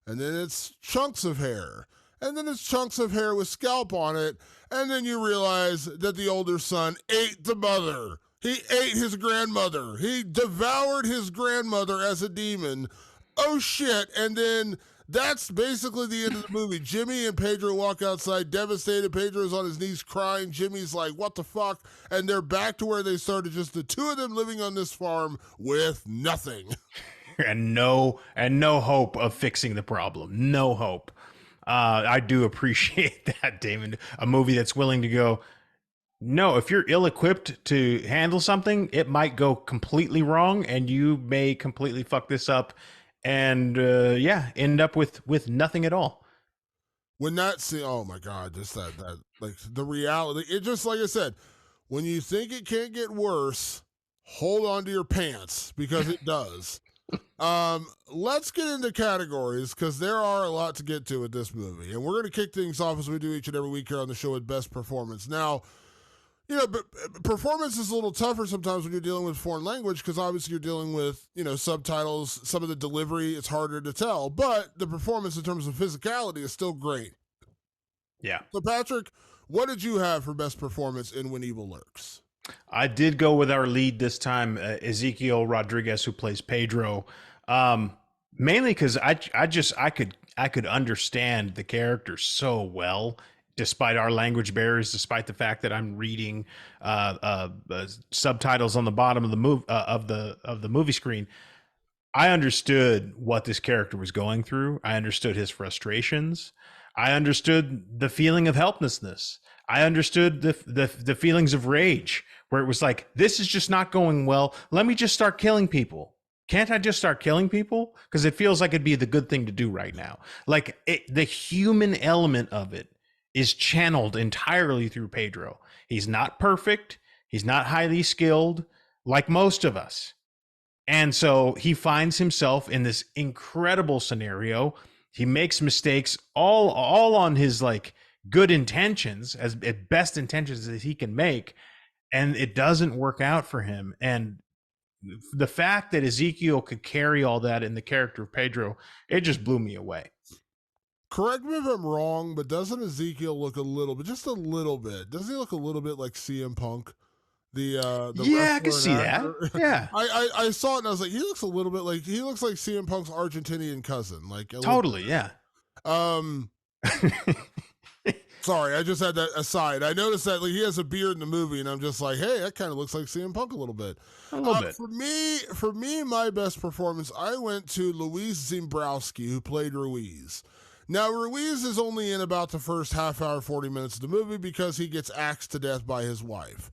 And then it's chunks of hair. And then it's chunks of hair with scalp on it. And then you realize that the older son ate the mother. He ate his grandmother. He devoured his grandmother as a demon. Oh, shit. And then that's basically the end of the movie. Jimmy and Pedro walk outside devastated. Pedro's on his knees crying. Jimmy's like, what the fuck? And they're back to where they started, just the two of them living on this farm with nothing. And no hope of fixing the problem. No hope. I do appreciate that, Damon. A movie that's willing to go, no, if you're ill-equipped to handle something, it might go completely wrong, and you may completely fuck this up, and end up with nothing at all. When that scene, oh my God, just that like the reality. It just, like I said, when you think it can't get worse, hold on to your pants, because it does. Let's get into categories because there are a lot to get to with this movie, and we're going to kick things off as we do each and every week here on the show with best performance. Now, but performance is a little tougher sometimes when you're dealing with foreign language because obviously you're dealing with subtitles. Some of the delivery it's harder to tell, but the performance in terms of physicality is still great. Yeah. So Patrick, what did you have for best performance in When Evil Lurks? I did go with our lead this time, Ezekiel Rodriguez, who plays Pedro. Mainly because I could understand the character so well, despite our language barriers, despite the fact that I'm reading subtitles on the bottom of the movie screen. I understood what this character was going through. I understood his frustrations. I understood the feeling of helplessness. I understood the feelings of rage, where it was like, this is just not going well. Let me just start killing people. Can't I just start killing people? Because it feels like it'd be the good thing to do right now. Like the human element of it is channeled entirely through Pedro. He's not perfect. He's not highly skilled like most of us. And so he finds himself in this incredible scenario. He makes mistakes all on his like good intentions, as best intentions as he can make, and it doesn't work out for him. And the fact that Ezekiel could carry all that in the character of Pedro, it just blew me away. Correct me if I'm wrong, but doesn't Ezekiel look a little bit, just a little bit? Doesn't he look a little bit like CM Punk? The yeah, I can see that. Yeah, I saw it and I was like, he looks a little bit like CM Punk's Argentinian cousin. Like totally, yeah. Sorry, I just had that aside. I noticed that like, he has a beard in the movie, and I'm just like, hey, that kind of looks like CM Punk a little bit. A little bit. For me, my best performance, I went to Luis Zimbrowski, who played Ruiz. Now, Ruiz is only in about the first half hour, 40 minutes of the movie because he gets axed to death by his wife.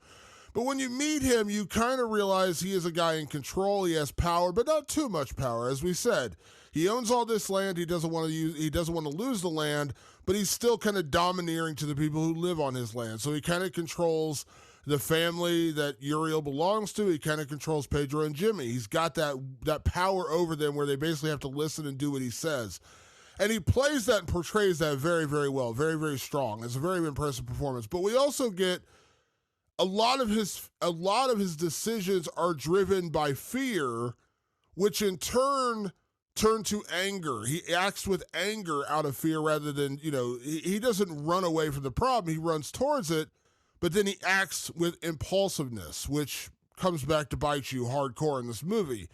But when you meet him, you kind of realize he is a guy in control. He has power, but not too much power. As we said, he owns all this land. He doesn't want to lose the land, but he's still kind of domineering to the people who live on his land. So he kind of controls the family that Uriel belongs to. He kind of controls Pedro and Jimmy. He's got that power over them where they basically have to listen and do what he says. And he plays that and portrays that very, very well, very, very strong. It's a very impressive performance. But we also get a lot of his decisions are driven by fear, which in turn to anger. He acts with anger out of fear rather than, he doesn't run away from the problem. He runs towards it, but then he acts with impulsiveness, which comes back to bite you hardcore in this movie.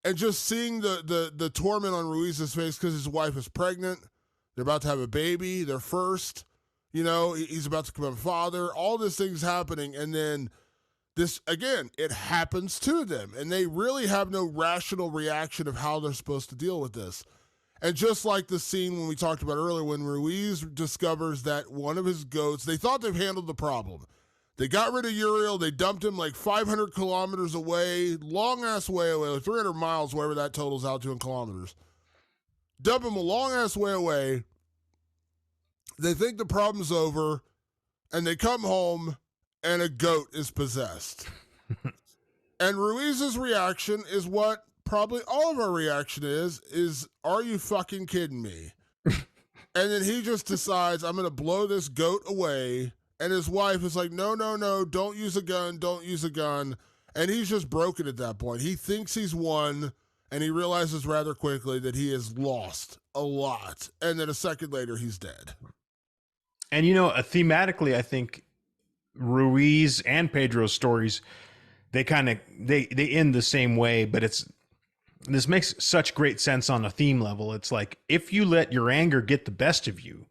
And just seeing the torment on Ruiz's face because his wife is pregnant. They're about to have a baby, their first. He's about to become a father. All these things happening, and then this, again, it happens to them. And they really have no rational reaction of how they're supposed to deal with this. And just like the scene when we talked about earlier, when Ruiz discovers that one of his goats, they thought they've handled the problem. They got rid of Uriel. They dumped him like 500 kilometers away, long-ass way away, 300 miles, wherever that totals out to in kilometers. Dump him a long-ass way away. They think the problem's over, and they come home, and a goat is possessed. And Ruiz's reaction is what probably all of our reaction is, are you fucking kidding me? And then he just decides, I'm going to blow this goat away. And his wife is like, no, don't use a gun. And he's just broken at that point. He thinks he's won, and he realizes rather quickly that he has lost a lot. And then a second later, he's dead. And, thematically, I think Ruiz and Pedro's stories, they end the same way, but this makes such great sense on a theme level. It's like, if you let your anger get the best of you,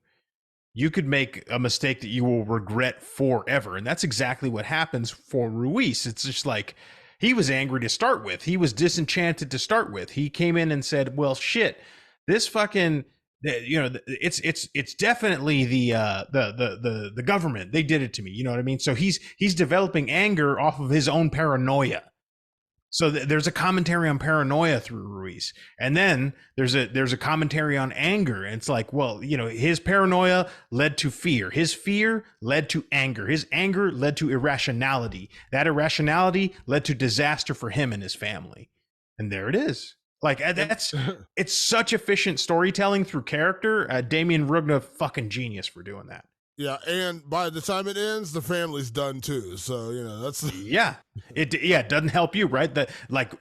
you could make a mistake that you will regret forever. And that's exactly what happens for Ruiz. It's just like, he was angry to start with. He was disenchanted to start with. He came in and said, well, shit, this fucking, it's definitely the government. They did it to me. You know what I mean? So he's developing anger off of his own paranoia. So there's a commentary on paranoia through Ruiz, and then there's a commentary on anger. And it's like, well, his paranoia led to fear. His fear led to anger. His anger led to irrationality. That irrationality led to disaster for him and his family. And there it is. Like it's such efficient storytelling through character. Demian Rugna, fucking genius for doing that. Yeah, and by the time it ends, the family's done too. So that's it doesn't help you, right? That like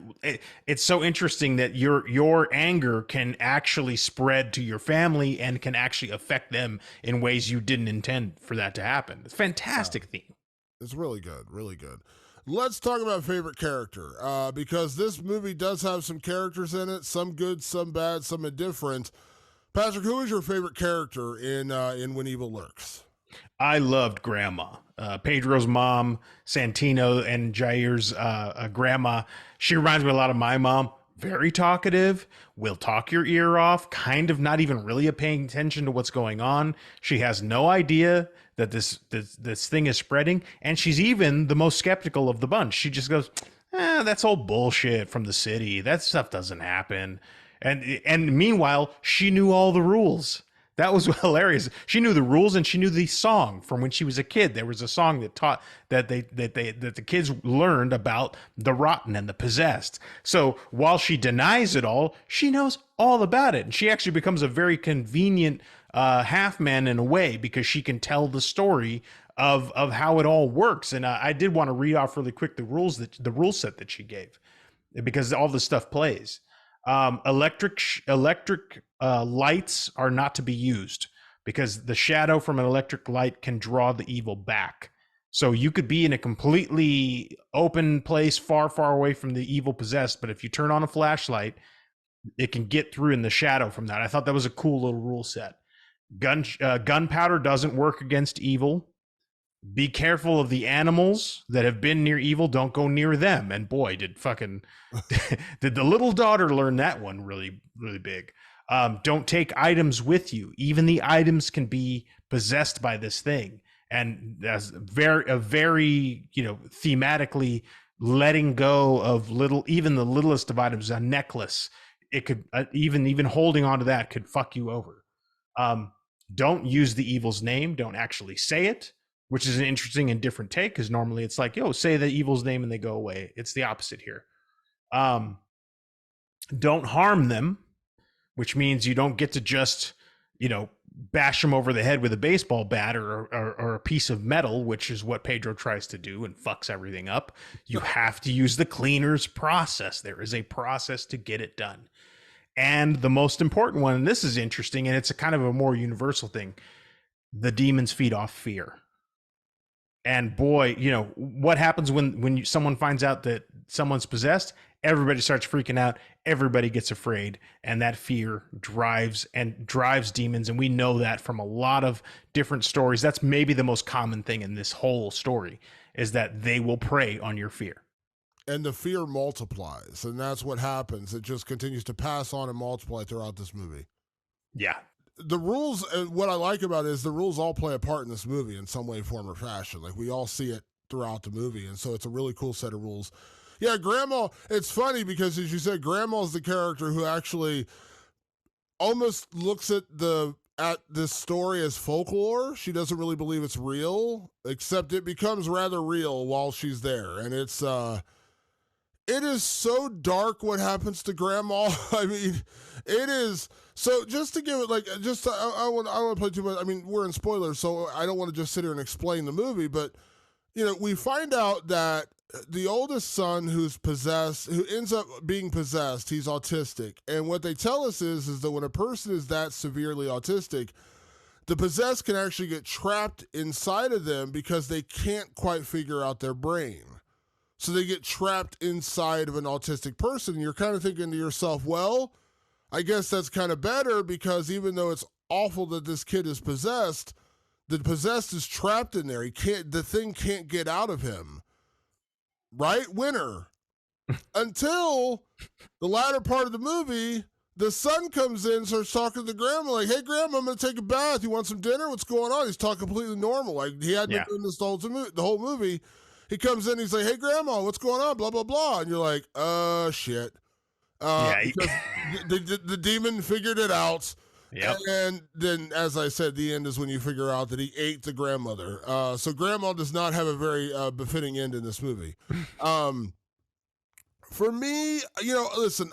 it's so interesting that your anger can actually spread to your family and can actually affect them in ways you didn't intend for that to happen. It's fantastic theme. It's really good, really good. Let's talk about favorite character, because this movie does have some characters in it, some good, some bad, some indifferent. Patrick, who is your favorite character in When Evil Lurks? I loved Grandma, Pedro's mom, Santino, and Jair's grandma. She reminds me a lot of my mom. Very talkative, will talk your ear off, kind of not even really paying attention to what's going on. She has no idea that this thing is spreading, and she's even the most skeptical of the bunch. She just goes, that's all bullshit from the city. That stuff doesn't happen. And meanwhile, she knew all the rules. That was hilarious. She knew the rules, and she knew the song from when she was a kid. There was a song that taught that the kids learned about the rotten and the possessed. So while she denies it all, she knows all about it, and she actually becomes a very convenient half man in a way, because she can tell the story of how it all works. And I did want to read off really quick the rule set that she gave, because all this stuff plays. Electric lights are not to be used, because the shadow from an electric light can draw the evil back. So you could be in a completely open place, far, far away from the evil possessed, but if you turn on a flashlight, it can get through in the shadow from that. I thought that was a cool little rule set. Gunpowder doesn't work against evil. Be careful of the animals that have been near evil. Don't go near them. And boy, did the little daughter learn that one really, really big. Don't take items with you. Even the items can be possessed by this thing. And that's very, thematically letting go of even the littlest of items. A necklace, it could even holding on to that could fuck you over. Don't use the evil's name. Don't actually say it, which is an interesting and different take, because normally it's like, say the evil's name and they go away. It's the opposite here. Don't harm them, which means you don't get to just, bash them over the head with a baseball bat or a piece of metal, which is what Pedro tries to do and fucks everything up. You have to use the cleaner's process. There is a process to get it done. And the most important one, and this is interesting, and it's a kind of a more universal thing, the demons feed off fear. And boy, what happens when someone finds out that someone's possessed? Everybody starts freaking out. Everybody gets afraid, and that fear drives demons. And we know that from a lot of different stories. That's maybe the most common thing in this whole story, is that they will prey on your fear. And the fear multiplies, and that's what happens. It just continues to pass on and multiply throughout this movie. Yeah. The rules, and what I like about it is the rules all play a part in this movie in some way, form, or fashion. Like, we all see it throughout the movie, and so it's a really cool set of rules. Yeah, Grandma, it's funny because, as you said, Grandma is the character who actually almost looks at this story as folklore. She doesn't really believe it's real, except it becomes rather real while she's there. And it is so dark what happens to Grandma. I mean, it is. So just to give it I want to play too much. I mean, we're in spoilers, so I don't want to just sit here and explain the movie. But, we find out that the oldest son who ends up being possessed, he's autistic. And what they tell us is that when a person is that severely autistic, the possessed can actually get trapped inside of them because they can't quite figure out their brain. So they get trapped inside of an autistic person. And you're kind of thinking to yourself, well, I guess that's kind of better, because even though it's awful that this kid is possessed, the possessed is trapped in there. The thing can't get out of him. Right? Winner. Until the latter part of the movie, the son comes in, starts talking to the grandma, like, hey, Grandma, I'm going to take a bath. You want some dinner? What's going on? He's talking completely normal. Like, he hadn't been doing this the whole movie. He comes in, he's like, hey, Grandma, what's going on? Blah, blah, blah. And you're like, shit. Because the demon figured it out. Yep. And then, as I said, the end is when you figure out that he ate the grandmother. So Grandma does not have a very befitting end in this movie. For me, listen,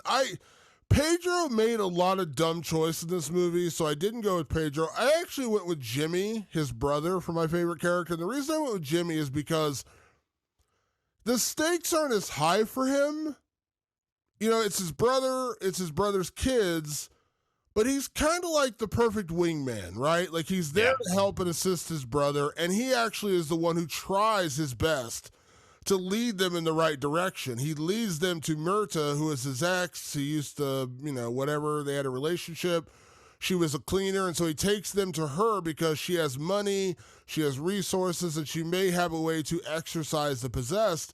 Pedro made a lot of dumb choices in this movie, so I didn't go with Pedro. I actually went with Jimmy, his brother, for my favorite character. And the reason I went with Jimmy is because the stakes aren't as high for him. It's his brother, it's his brother's kids, but he's kind of like the perfect wingman, right? Like he's there to help and assist his brother, and he actually is the one who tries his best to lead them in the right direction. He leads them to Myrta, who is his ex. He used to, whatever, they had a relationship. She was a cleaner, and so he takes them to her because she has money, she has resources, and she may have a way to exorcise the possessed.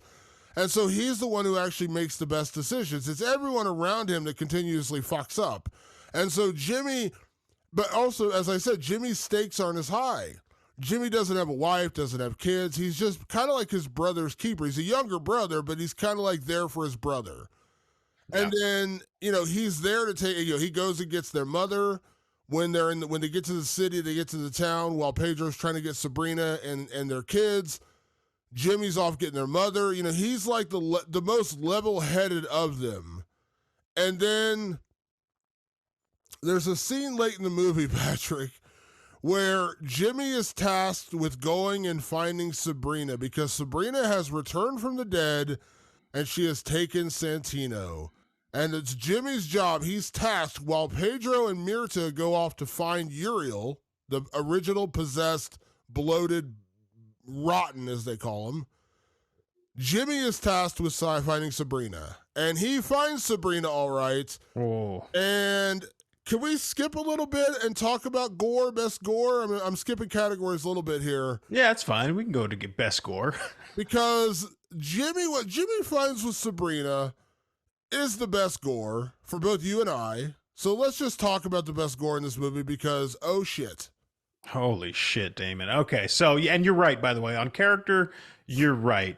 And so he's the one who actually makes the best decisions. It's everyone around him that continuously fucks up. And so Jimmy, but also, as I said, Jimmy's stakes aren't as high. Jimmy doesn't have a wife, doesn't have kids. He's just kind of like his brother's keeper. He's a younger brother, but he's kind of like there for his brother. Yeah. And then, he's there to take, he goes and gets their mother when when they get to the city, they get to the town while Pedro's trying to get Sabrina and their kids. Jimmy's off getting their mother. He's like the most level-headed of them. And then there's a scene late in the movie, Patrick, where Jimmy is tasked with going and finding Sabrina because Sabrina has returned from the dead and she has taken Santino. And it's Jimmy's job. He's tasked while Pedro and Myrta go off to find Uriel, the original possessed, bloated, rotten, as they call him. Jimmy is tasked with finding Sabrina. And he finds Sabrina all right. Oh. And can we skip a little bit and talk about gore, best gore? I'm skipping categories a little bit here. Yeah, it's fine. We can go to get best gore. Because what Jimmy finds with Sabrina is the best gore for both you and I. So let's just talk about the best gore in this movie because, oh shit. Holy shit, Damon. Okay, so, and you're right, by the way. On character, you're right.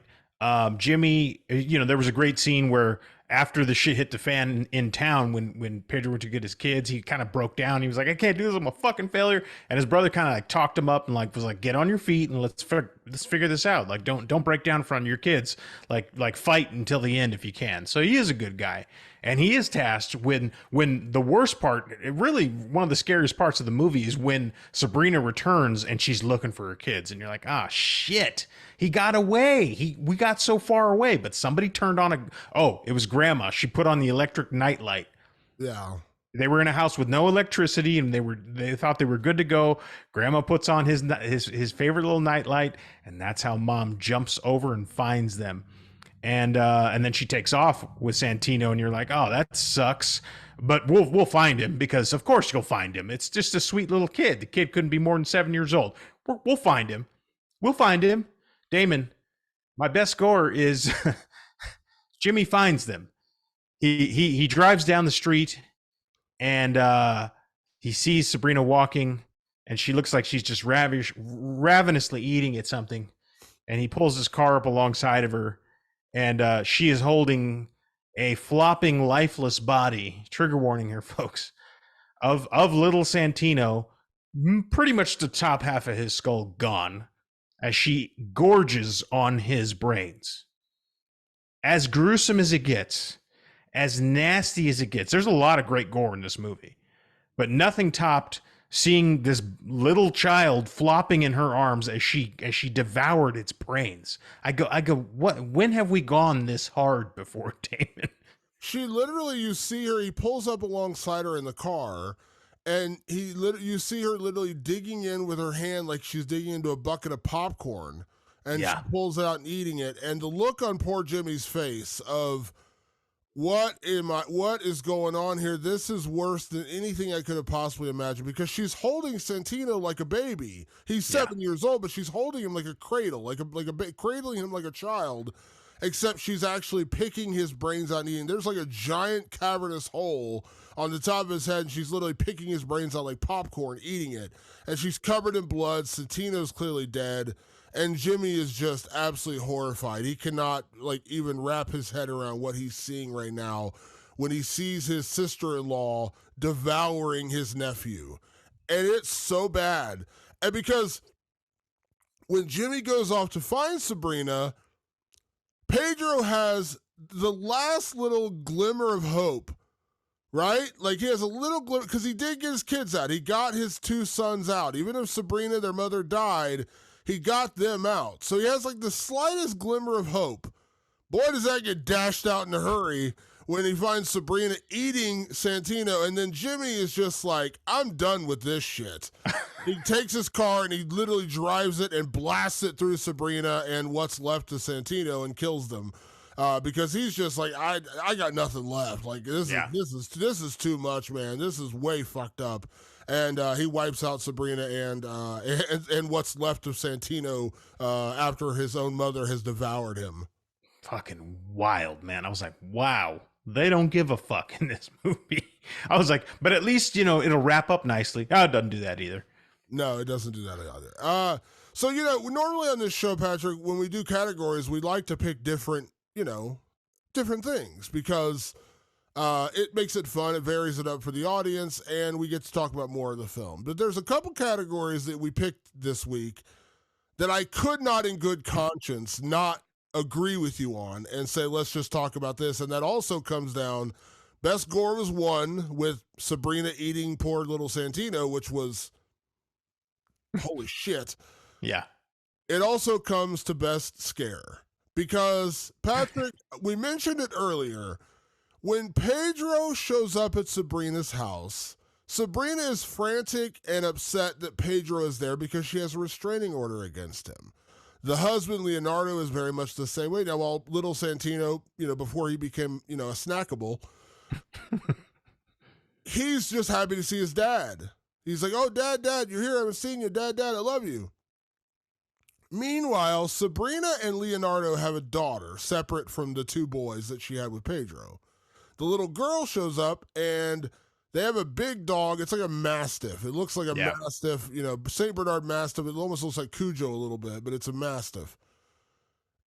Jimmy, there was a great scene where after the shit hit the fan in town, when Pedro went to get his kids, he kind of broke down. He was like, I can't do this. I'm a fucking failure. And his brother kind of like talked him up and like was like, get on your feet and let's figure this out. Like, don't break down in front of your kids. Like fight until the end if you can. So he is a good guy. And he is tasked when the worst part, really one of the scariest parts of the movie is when Sabrina returns and she's looking for her kids. And you're like, ah, shit, he got away. We got so far away, but somebody turned on it was grandma. She put on the electric nightlight. Yeah. They were in a house with no electricity and they thought they were good to go. Grandma puts on his favorite little nightlight, and that's how mom jumps over and finds them. And then she takes off with Santino, and you're like, oh, that sucks. But we'll find him because, of course, you'll find him. It's just a sweet little kid. The kid couldn't be more than 7 years old. We'll find him. We'll find him. Damon, my best gore is Jimmy finds them. He drives down the street, and he sees Sabrina walking, and she looks like she's just ravenously eating at something. And he pulls his car up alongside of her. And she is holding a flopping, lifeless body, trigger warning here, folks, of little Santino, pretty much the top half of his skull gone, as she gorges on his brains. As gruesome as it gets, as nasty as it gets, there's a lot of great gore in this movie, but nothing topped seeing this little child flopping in her arms as she devoured its brains. I go, what? When have we gone this hard before, Damon? She literally, you see her, he pulls up alongside her in the car, and you see her literally digging in with her hand like she's digging into a bucket of popcorn, and she pulls it out and eating it. And the look on poor Jimmy's face of, what is going on here? This is worse than anything I could have possibly imagined, because she's holding Santino like a baby. He's 7 years old, but she's holding him like a cradle, cradling him like a child, except she's actually picking his brains out and eating. There's like a giant cavernous hole on the top of his head, and she's literally picking his brains out like popcorn, eating it. And she's covered in blood. Santino's clearly dead. And Jimmy is just absolutely horrified. He cannot even wrap his head around what he's seeing right now when he sees his sister-in-law devouring his nephew. And it's so bad. And because when Jimmy goes off to find Sabrina, Pedro has the last little glimmer of hope, right? Like he has a little glimmer because he did get his kids out. He got his two sons out. Even if Sabrina, their mother, died, he got them out. So he has like the slightest glimmer of hope. Boy, does that get dashed out in a hurry when he finds Sabrina eating Santino. And then Jimmy is just like, I'm done with this shit. He takes his car and he literally drives it and blasts it through Sabrina and what's left of Santino and kills them. Because he's just like, I got nothing left. Like this is too much, man. This is way fucked up. And he wipes out Sabrina and what's left of Santino after his own mother has devoured him. Fucking wild, man. I was like, wow, they don't give a fuck in this movie. I was like, but at least, it'll wrap up nicely. Oh, it doesn't do that either. No, it doesn't do that either. So, normally on this show, Patrick, when we do categories, we like to pick different things because it makes it fun. It varies it up for the audience, and we get to talk about more of the film. But there's a couple categories that we picked this week that I could not in good conscience not agree with you on and say, let's just talk about this. And that also comes down, best gore was one with Sabrina eating poor little Santino, which was holy shit. Yeah. It also comes to best scare because, Patrick, we mentioned it earlier. When Pedro shows up at Sabrina's house, Sabrina is frantic and upset that Pedro is there because she has a restraining order against him. The husband, Leonardo, is very much the same way. Now, while little Santino, before he became, a snackable, he's just happy to see his dad. He's like, oh, Dad, you're here. I haven't seen you. Dad, I love you. Meanwhile, Sabrina and Leonardo have a daughter separate from the two boys that she had with Pedro. The little girl shows up and they have a big dog. It's like a Mastiff. It looks like a Mastiff, St. Bernard Mastiff. It almost looks like Cujo a little bit, but it's a Mastiff.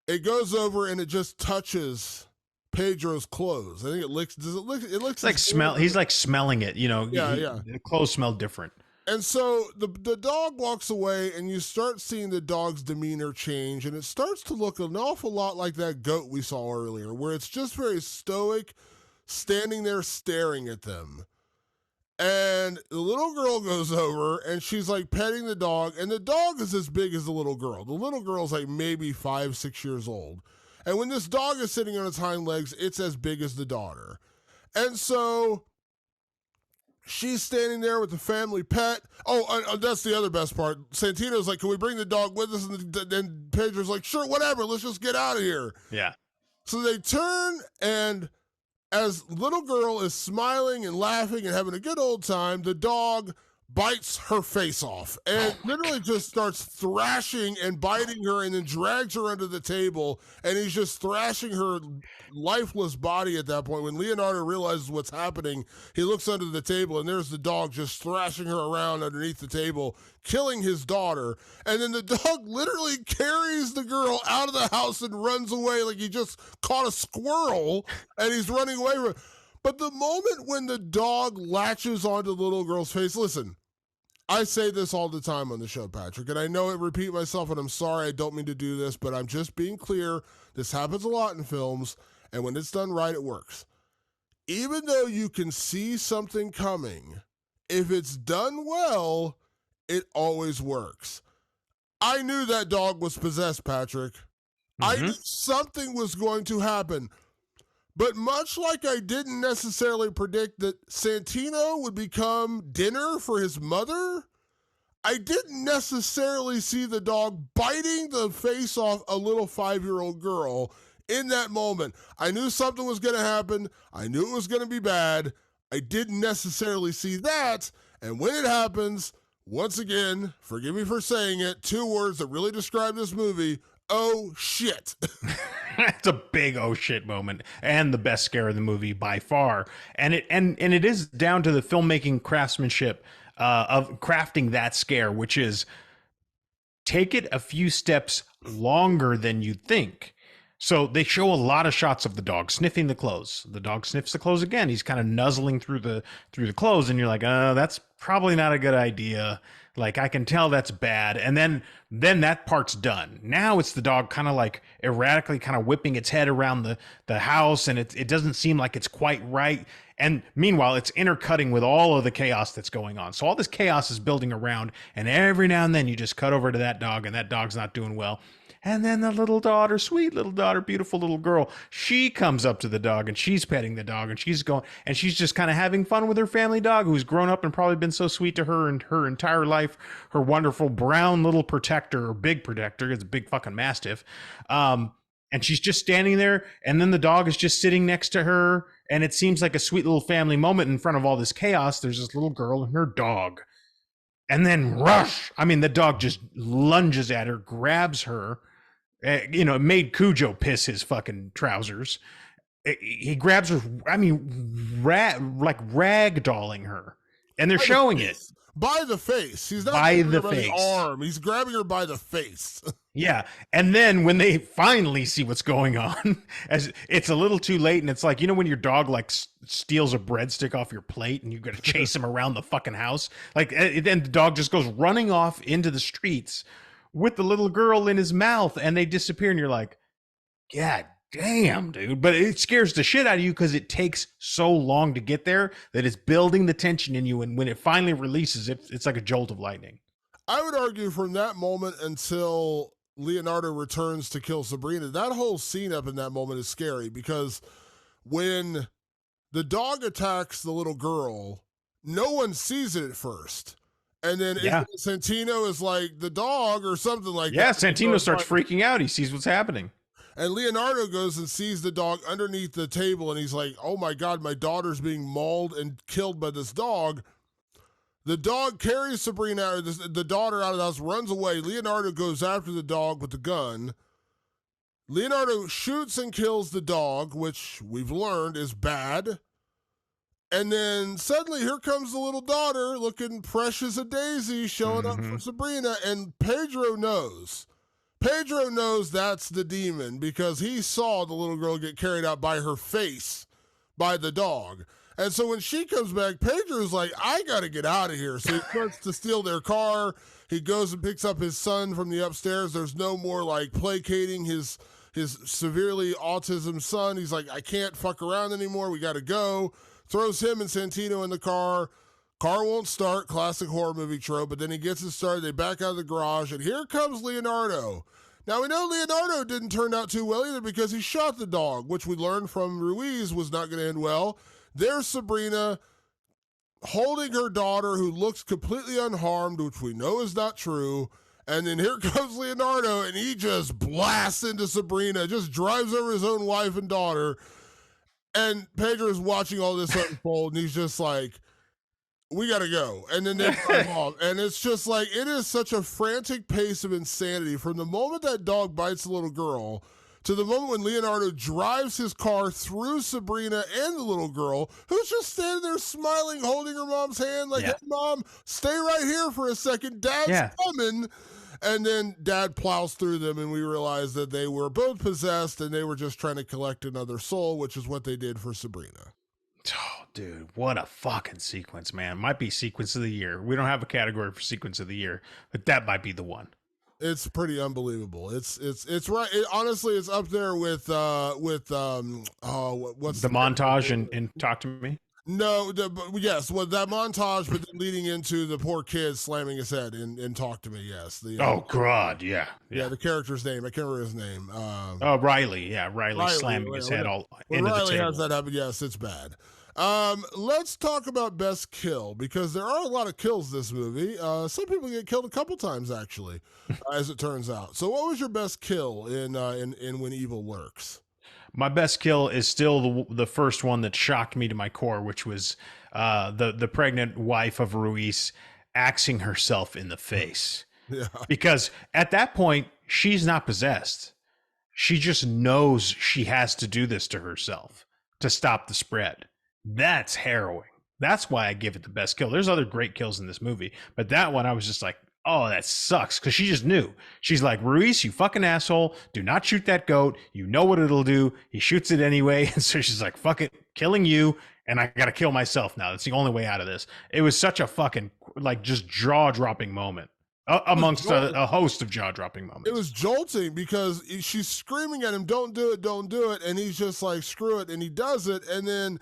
It goes over and it just touches Pedro's clothes. I think it licks. Does it lick? It looks like smell. He's like smelling it. Yeah. The clothes smell different. And so the dog walks away, and you start seeing the dog's demeanor change, and it starts to look an awful lot like that goat we saw earlier, where it's just very stoic, standing there staring at them. And the little girl goes over and she's like petting the dog, and the dog is as big as the little girl. The little girl's like maybe 5-6 years old. And when this dog is sitting on its hind legs, it's as big as the daughter. And so she's standing there with the family pet. Oh, that's the other best part. Santino's like, can we bring the dog with us? And then Pedro's like, sure, whatever. Let's just get out of here. Yeah. So they turn, and as little girl is smiling and laughing and having a good old time, the dog bites her face off and literally just starts thrashing and biting her and then drags her under the table, and he's just thrashing her lifeless body at that point. When Leonardo realizes what's happening, he looks under the table and there's the dog just thrashing her around underneath the table, killing his daughter. And then the dog literally carries the girl out of the house and runs away like he just caught a squirrel and he's running away from her. But the moment when the dog latches onto the little girl's face, listen, I say this all the time on the show, Patrick, and I know I repeat myself, and I'm sorry, I don't mean to do this, but I'm just being clear. This happens a lot in films, and when it's done right, it works. Even though you can see something coming, if it's done well, it always works. I knew that dog was possessed, Patrick. I knew something was going to happen. But much like I didn't necessarily predict that Santino would become dinner for his mother, I didn't necessarily see the dog biting the face off a little 5-year-old girl in that moment. I knew something was going to happen. I knew it was going to be bad. I didn't necessarily see that. And when it happens, once again, forgive me for saying it, 2 words that really describe this movie: oh shit. It's a big oh shit moment, and the best scare of the movie by far. And it is down to the filmmaking craftsmanship of crafting that scare, which is take it a few steps longer than you think. So they show a lot of shots of the dog sniffing the clothes. The dog sniffs the clothes again. He's kind of nuzzling through the clothes, and you're like, that's probably not a good idea. Like I can tell that's bad. And then that part's done. Now it's the dog kind of like erratically kind of whipping its head around the house, and it doesn't seem like it's quite right. And meanwhile, it's intercutting with all of the chaos that's going on. So all this chaos is building around, and every now and then you just cut over to that dog, and that dog's not doing well. And then the little daughter, sweet little daughter, beautiful little girl, she comes up to the dog and she's petting the dog and she's going and she's just kind of having fun with her family dog who's grown up and probably been so sweet to her and her entire life. Her wonderful brown little protector or big protector, it's a big fucking mastiff. And she's just standing there, and then the dog is just sitting next to her, and it seems like a sweet little family moment in front of all this chaos. There's this little girl and her dog. And then rush. I mean, the dog just lunges at her, grabs her. It made Cujo piss his fucking trousers. He grabs her. I mean, like ragdolling her, and they're showing it by the face. He's not by grabbing the her by face. the arm. He's grabbing her by the face. Yeah, and then when they finally see what's going on, as it's a little too late, and it's like when your dog like steals a breadstick off your plate, and you got to chase him around the fucking house, like, and the dog just goes running off into the streets with the little girl in his mouth, and they disappear, and you're like, God damn, dude. But it scares the shit out of you because it takes so long to get there that it's building the tension in you, and when it finally releases, it's like a jolt of lightning. I would argue from that moment until Leonardo returns to kill Sabrina, that whole scene up in that moment is scary because when the dog attacks the little girl, no one sees it at first. And then Santino is like, the dog or something like that. Yeah, Santino starts freaking out. He sees what's happening. And Leonardo goes and sees the dog underneath the table, and he's like, oh my God, my daughter's being mauled and killed by this dog. The dog carries Sabrina, or the daughter, out of the house, runs away. Leonardo goes after the dog with the gun. Leonardo shoots and kills the dog, which we've learned is bad. And then suddenly here comes the little daughter looking precious a daisy, showing up for Sabrina. And Pedro knows. Pedro knows that's the demon because he saw the little girl get carried out by her face by the dog. And so when she comes back, Pedro's like, I got to get out of here. So he starts to steal their car. He goes and picks up his son from the upstairs. There's no more like placating his severely autism son. He's like, I can't fuck around anymore. We got to go. Throws him and Santino in the car. Car won't start, classic horror movie trope, but then he gets it started. They back out of the garage, and here comes Leonardo. Now, we know Leonardo didn't turn out too well either because he shot the dog, which we learned from Ruiz was not going to end well. There's Sabrina holding her daughter who looks completely unharmed, which we know is not true. And then here comes Leonardo, and he just blasts into Sabrina, just drives over his own wife and daughter. And Pedro is watching all this unfold, and he's just like, we got to go. And then they drive off. And it's just like, it is such a frantic pace of insanity from the moment that dog bites the little girl to the moment when Leonardo drives his car through Sabrina and the little girl, who's just standing there smiling, holding her mom's hand like, hey, Mom, stay right here for a second. Dad's coming. And then Dad plows through them, and we realize that they were both possessed, and they were just trying to collect another soul, which is what they did for Sabrina. Oh, dude, what a fucking sequence, man. Might be sequence of the year. We don't have a category for sequence of the year, but that might be the one. It's pretty unbelievable. It's right. Honestly, it's up there with what's the montage and Talk to Me? No, yes, well, that montage, but then leading into the poor kid slamming his head and Talk to Me, yes. God, yeah. The character's name, I can't remember his name. Riley, Riley slamming his head all into Riley the table. has that happen, yes, it's bad. Let's talk about best kill, because there are a lot of kills in this movie. Some people get killed a couple times, actually, as it turns out. So what was your best kill in When Evil Lurks? My best kill is still the first one that shocked me to my core, which was the pregnant wife of Ruiz axing herself in the face. Yeah. Because at that point, she's not possessed. She just knows she has to do this to herself to stop the spread. That's harrowing. That's why I give it the best kill. There's other great kills in this movie, but that one I was just like, Oh, that sucks, because she just knew. She's like, Ruiz, you fucking asshole, do not shoot that goat. You know what it'll do. He shoots it anyway. And so she's like, fuck it, killing you, and I gotta kill myself now. That's the only way out of this. It was such a fucking, like, just jaw-dropping moment. Amongst a host of jaw-dropping moments. It was jolting because she's screaming at him, don't do it, don't do it. And he's just like, screw it. And he does it. And then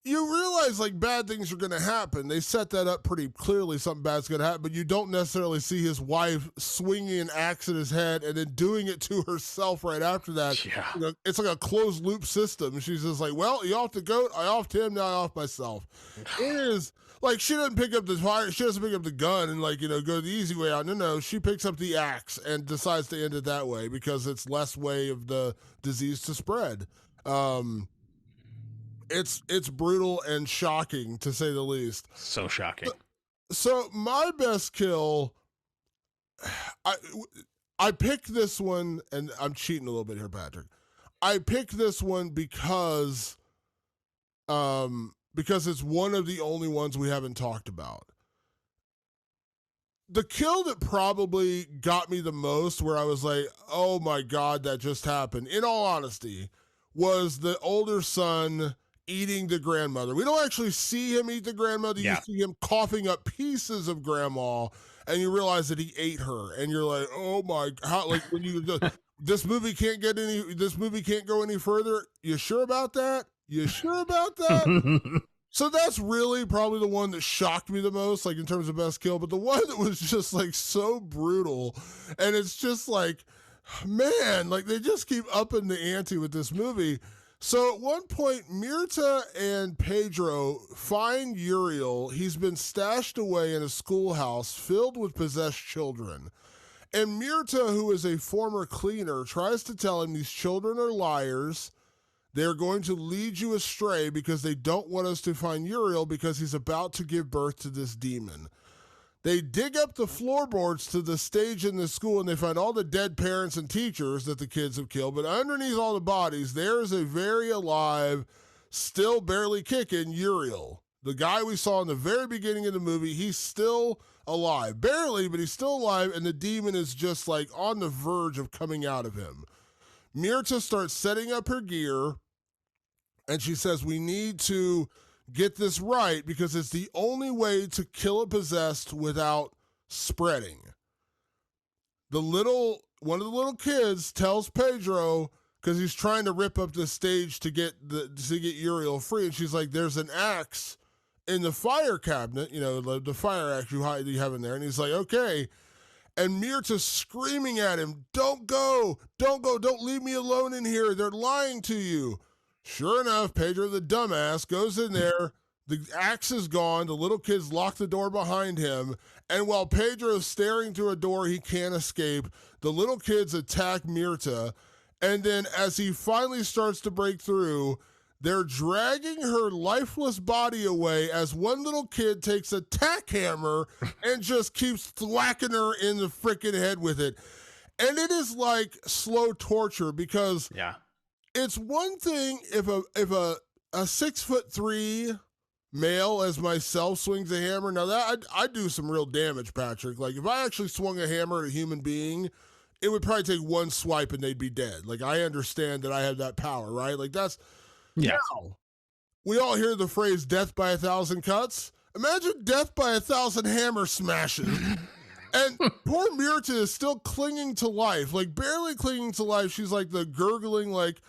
you realize like bad things are going to happen. They set that up pretty clearly. Something bad's going to happen, but you don't necessarily see his wife swinging an axe at his head and then doing it to herself right after that. Yeah. You know, it's like a closed loop system. She's just like, well, you off the goat. I offed him. Now I off myself. It is like, she doesn't pick up the fire. She doesn't pick up the gun and like, you know, go the easy way out. No, she picks up the axe and decides to end it that way because it's less way of the disease to spread. It's brutal and shocking, to say the least. So shocking. So my best kill, I picked this one, and I'm cheating a little bit here, Patrick. I picked this one because it's one of the only ones we haven't talked about. The kill that probably got me the most, where I was like, oh my God, that just happened, in all honesty, was the older son eating the grandmother. We don't actually see him eat the grandmother. You see him coughing up pieces of grandma, and you realize that he ate her. And you're like, oh my, how, like when you, this movie can't go any further. You sure about that? You sure about that? So that's really probably the one that shocked me the most, like in terms of best kill, but the one that was just like so brutal. And it's just like, man, like they just keep upping the ante with this movie. So at one point, Mirta and Pedro find Uriel. He's been stashed away in a schoolhouse filled with possessed children. And Mirta, who is a former cleaner, tries to tell him these children are liars. They're going to lead you astray because they don't want us to find Uriel because he's about to give birth to this demon. They dig up the floorboards to the stage in the school, and they find all the dead parents and teachers that the kids have killed. But underneath all the bodies, there is a very alive, still barely kicking Uriel. The guy we saw in the very beginning of the movie, he's still alive. Barely, but he's still alive, and the demon is just like on the verge of coming out of him. Mirta starts setting up her gear, and she says, we need to get this right because it's the only way to kill a possessed without spreading. One of the little kids tells Pedro, because he's trying to rip up the stage to get Uriel free, and she's like, there's an axe in the fire cabinet, you know, the fire axe you have in there. And he's like, okay. And Mirta's screaming at him, don't go, don't leave me alone in here. They're lying to you. Sure enough, Pedro the dumbass goes in there. The axe is gone. The little kids lock the door behind him. And while Pedro is staring through a door he can't escape, the little kids attack Mirta. And then as he finally starts to break through, they're dragging her lifeless body away as one little kid takes a tack hammer and just keeps thwacking her in the freaking head with it. And it is like slow torture because it's one thing if a 6'3" male as myself swings a hammer. Now that I'd do some real damage, Patrick. Like if I actually swung a hammer at a human being, it would probably take one swipe and they'd be dead. Like I understand that I have that power, right? Like that's now, we all hear the phrase death by 1,000 cuts. Imagine death by 1,000 hammer smashes. And poor Mirta is still clinging to life, like barely clinging to life. She's like the gurgling, like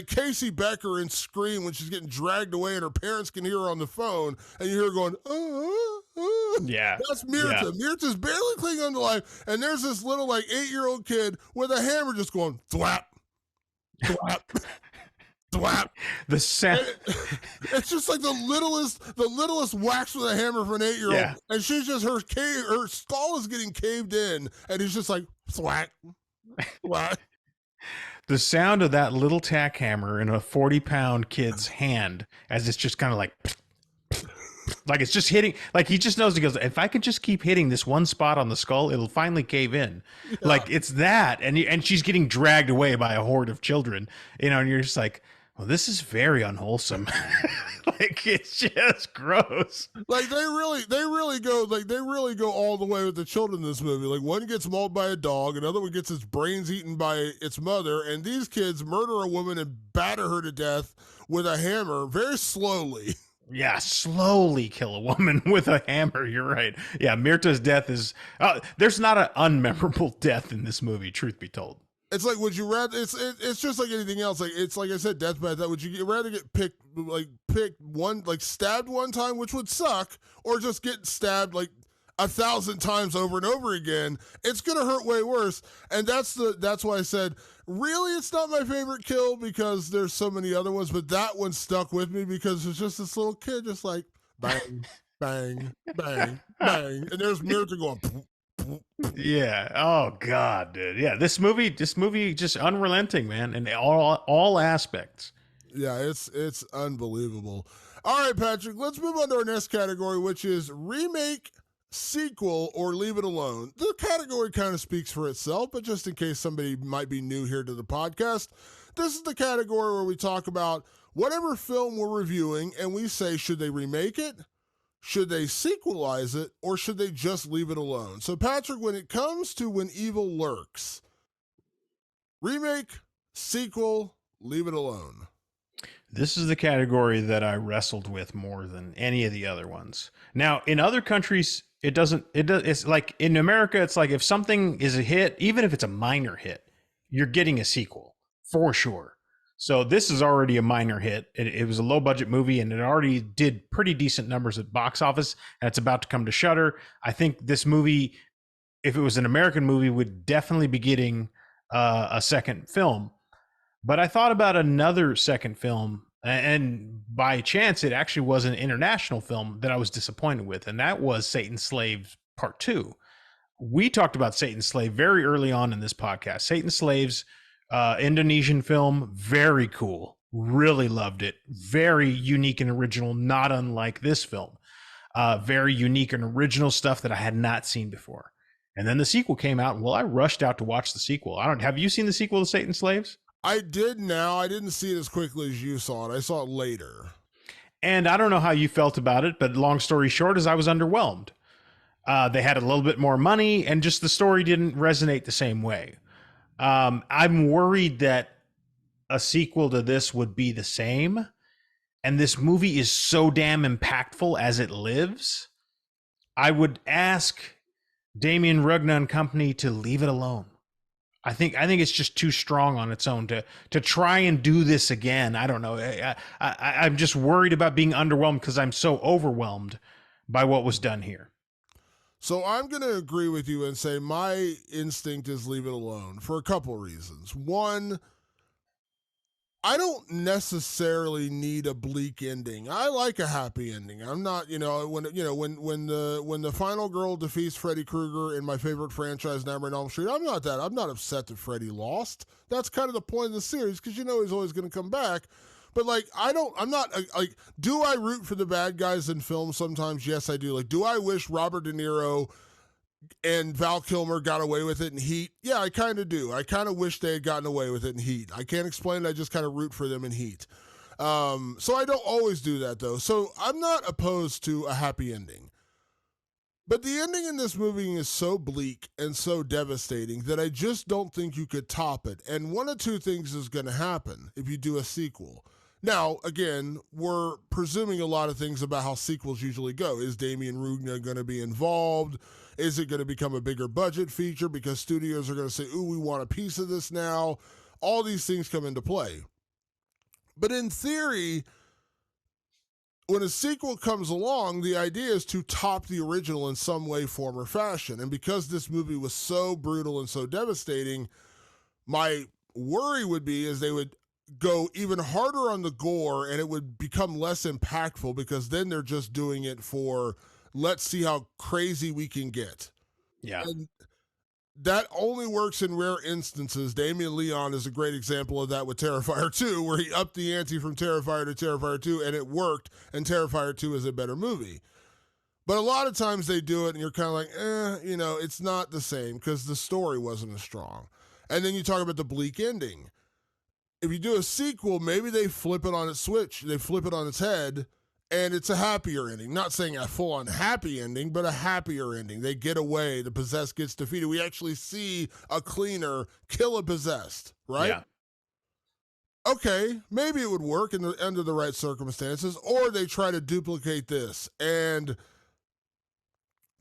Casey Becker in Scream when she's getting dragged away and her parents can hear her on the phone, and you hear her going, yeah. That's Mirta. Yeah. Mirta's barely clinging on to life, and there's this little like 8-year-old kid with a hammer just going thwap, thwap. Thwap. The sound. It's just like the littlest whacks with a hammer for an 8-year-old, and she's just her skull is getting caved in, and he's just like thwack, thwack. The sound of that little tack hammer in a 40-pound kid's hand as it's just kind of like it's just hitting, like he just knows, he goes, if I could just keep hitting this one spot on the skull, it'll finally cave in. Like it's that, and she's getting dragged away by a horde of children, you know, and you're just like, Well, this is very unwholesome. Like, it's just gross. Like they really go all the way with the children in this movie. Like one gets mauled by a dog, another one gets its brains eaten by its mother, and these kids murder a woman and batter her to death with a hammer very slowly. Yeah, slowly kill a woman with a hammer. You're right. Yeah, Mirta's death is. There's not an unmemorable death in this movie, truth be told. It's like, would you rather? It's just like anything else. Like it's like I said, death by death. Would you rather get picked one, like stabbed one time, which would suck, or just get stabbed like 1,000 times over and over again? It's gonna hurt way worse. And that's why I said, really, it's not my favorite kill because there's so many other ones, but that one stuck with me because it's just this little kid, just like bang, bang, bang, bang, and there's Mirta going. Yeah. Oh God, dude. Yeah. This movie just unrelenting, man, in all aspects. Yeah, it's unbelievable. All right, Patrick, let's move on to our next category, which is remake, sequel, or leave it alone. The category kind of speaks for itself, but just in case somebody might be new here to the podcast, this is the category where we talk about whatever film we're reviewing and we say, should they remake it? Should they sequelize it, or should they just leave it alone? So, Patrick, when it comes to When Evil Lurks, remake, sequel, leave it alone. This is the category that I wrestled with more than any of the other ones. Now, in other countries, it's like in America, it's like if something is a hit, even if it's a minor hit, you're getting a sequel for sure. So this is already a minor hit. It was a low budget movie and it already did pretty decent numbers at box office, and it's about to come to Shudder. I think this movie, if it was an American movie, would definitely be getting a second film. But I thought about another second film, and by chance, it actually was an international film that I was disappointed with, and that was Satan's Slaves Part 2. We talked about Satan's Slave very early on in this podcast. Satan's Slaves, Indonesian film, very cool. Really loved it. Very unique and original, not unlike this film. Very unique and original stuff that I had not seen before. And then the sequel came out, and well, I rushed out to watch the sequel. Have you seen the sequel to Satan's Slaves? I did now. I didn't see it as quickly as you saw it. I saw it later. And I don't know how you felt about it, but long story short is I was underwhelmed. They had a little bit more money, and just the story didn't resonate the same way. I'm worried that a sequel to this would be the same. And this movie is so damn impactful as it lives. I would ask Demian Rugna and company to leave it alone. I think it's just too strong on its own to try and do this again. I don't know. I'm just worried about being underwhelmed because I'm so overwhelmed by what was done here. So I'm going to agree with you and say my instinct is leave it alone for a couple of reasons. One, I don't necessarily need a bleak ending. I like a happy ending. I'm not, when the final girl defeats Freddy Krueger in my favorite franchise, Nightmare on Elm Street, I'm not upset that Freddy lost. That's kind of the point of the series because he's always going to come back. But do I root for the bad guys in films sometimes? Yes, I do. Like, do I wish Robert De Niro and Val Kilmer got away with it in Heat? Yeah, I kind of do. I kind of wish they had gotten away with it in Heat. I can't explain it. I just kind of root for them in Heat. So I don't always do that, though. So I'm not opposed to a happy ending. But the ending in this movie is so bleak and so devastating that I just don't think you could top it. And one of two things is going to happen if you do a sequel. Now, again, we're presuming a lot of things about how sequels usually go. Is Demian Rugna going to be involved? Is it going to become a bigger budget feature because studios are going to say, ooh, we want a piece of this now? All these things come into play. But in theory, when a sequel comes along, the idea is to top the original in some way, form, or fashion. And because this movie was so brutal and so devastating, my worry would be is they would go even harder on the gore and it would become less impactful because then they're just doing it for let's see how crazy we can get. Yeah. And that only works in rare instances. Damien Leon is a great example of that with Terrifier 2, where he upped the ante from Terrifier to Terrifier 2 and it worked, and Terrifier 2 is a better movie. But a lot of times they do it and you're kind of like, it's not the same because the story wasn't as strong. And then you talk about the bleak ending. if you do a sequel, maybe they flip it on its switch, they flip it on its head, and it's a happier ending. Not saying a full-on happy ending, but a happier ending. They get away, the possessed gets defeated. We actually see a cleaner kill a possessed, right? Yeah. Okay, maybe it would work under the right circumstances, or they try to duplicate this. And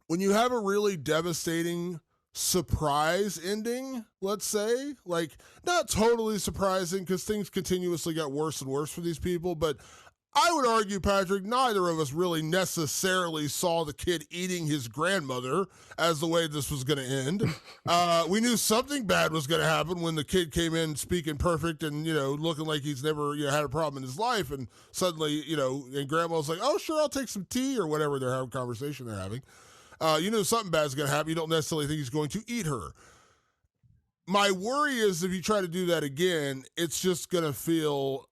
when you have a really devastating surprise ending, let's say, like not totally surprising because things continuously got worse and worse for these people, but I would argue, Patrick, neither of us really necessarily saw the kid eating his grandmother as the way this was going to end. We knew something bad was going to happen when the kid came in speaking perfect and, looking like he's never had a problem in his life. And suddenly, and grandma was like, oh, sure, I'll take some tea or whatever they're having conversation they're having. Something bad is going to happen. You don't necessarily think he's going to eat her. My worry is if you try to do that again, it's just going to feel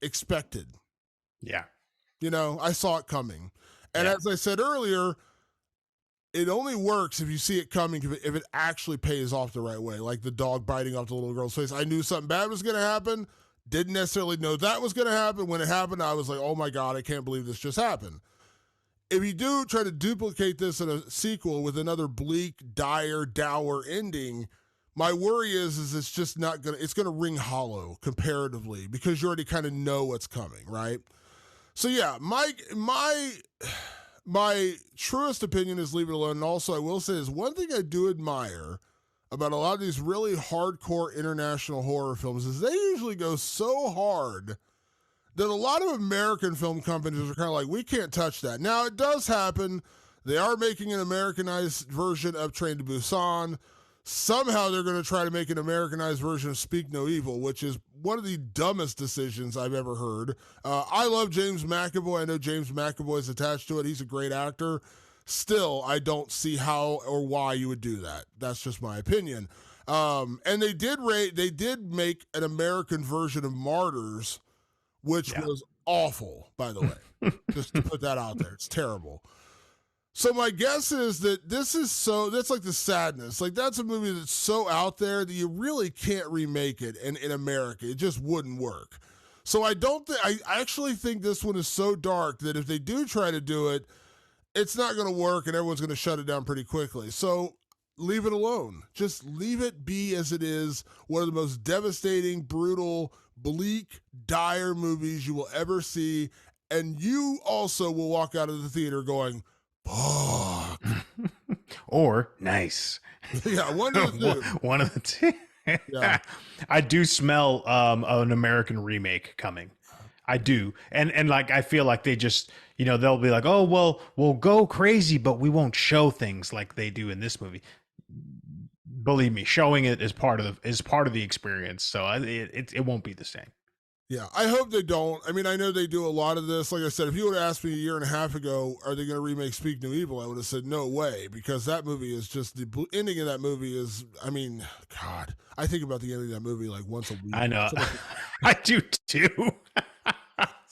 expected. Yeah. I saw it coming. And as I said earlier, it only works if you see it coming, if it actually pays off the right way, like the dog biting off the little girl's face. I knew something bad was going to happen. Didn't necessarily know that was going to happen. When it happened, I was like, oh my God, I can't believe this just happened. If you do try to duplicate this in a sequel with another bleak, dire, dour ending, my worry is it's just not going to, it's going to ring hollow comparatively because you already kind of know what's coming, right? So yeah, my truest opinion is leave it alone. And also I will say is one thing I do admire about a lot of these really hardcore international horror films is they usually go so hard that a lot of American film companies are kind of like, we can't touch that. Now it does happen. They are making an Americanized version of Train to Busan. Somehow they're going to try to make an Americanized version of Speak No Evil, which is one of the dumbest decisions I've ever heard. I love James McAvoy. I know James McAvoy is attached to it. He's a great actor. Still, I don't see how or why you would do that. That's just my opinion. And they did make an American version of Martyrs, which was awful, by the way. Just to put that out there. It's terrible. So my guess is that that's like the sadness. Like that's a movie that's so out there that you really can't remake it in America. It just wouldn't work. So I actually think this one is so dark that if they do try to do it, it's not going to work and everyone's going to shut it down pretty quickly. So leave it alone. Just leave it be as it is. One of the most devastating, brutal, bleak, dire movies you will ever see. And you also will walk out of the theater going, fuck. Or nice. Yeah, one of the two. One of the two. Yeah. I do smell an American remake coming. I do. And like I feel like they just, they'll be like, "Oh, well, we'll go crazy, but we won't show things like they do in this movie." Believe me, showing it is part of the experience. So it won't be the same. Yeah, I hope they don't. I mean, I know they do a lot of this. Like I said, if you would have asked me a year and a half ago, are they going to remake Speak No Evil? I would have said no way, because that movie is just, the ending of that movie is, I mean, God, I think about the ending of that movie like once a week. I know. I do too.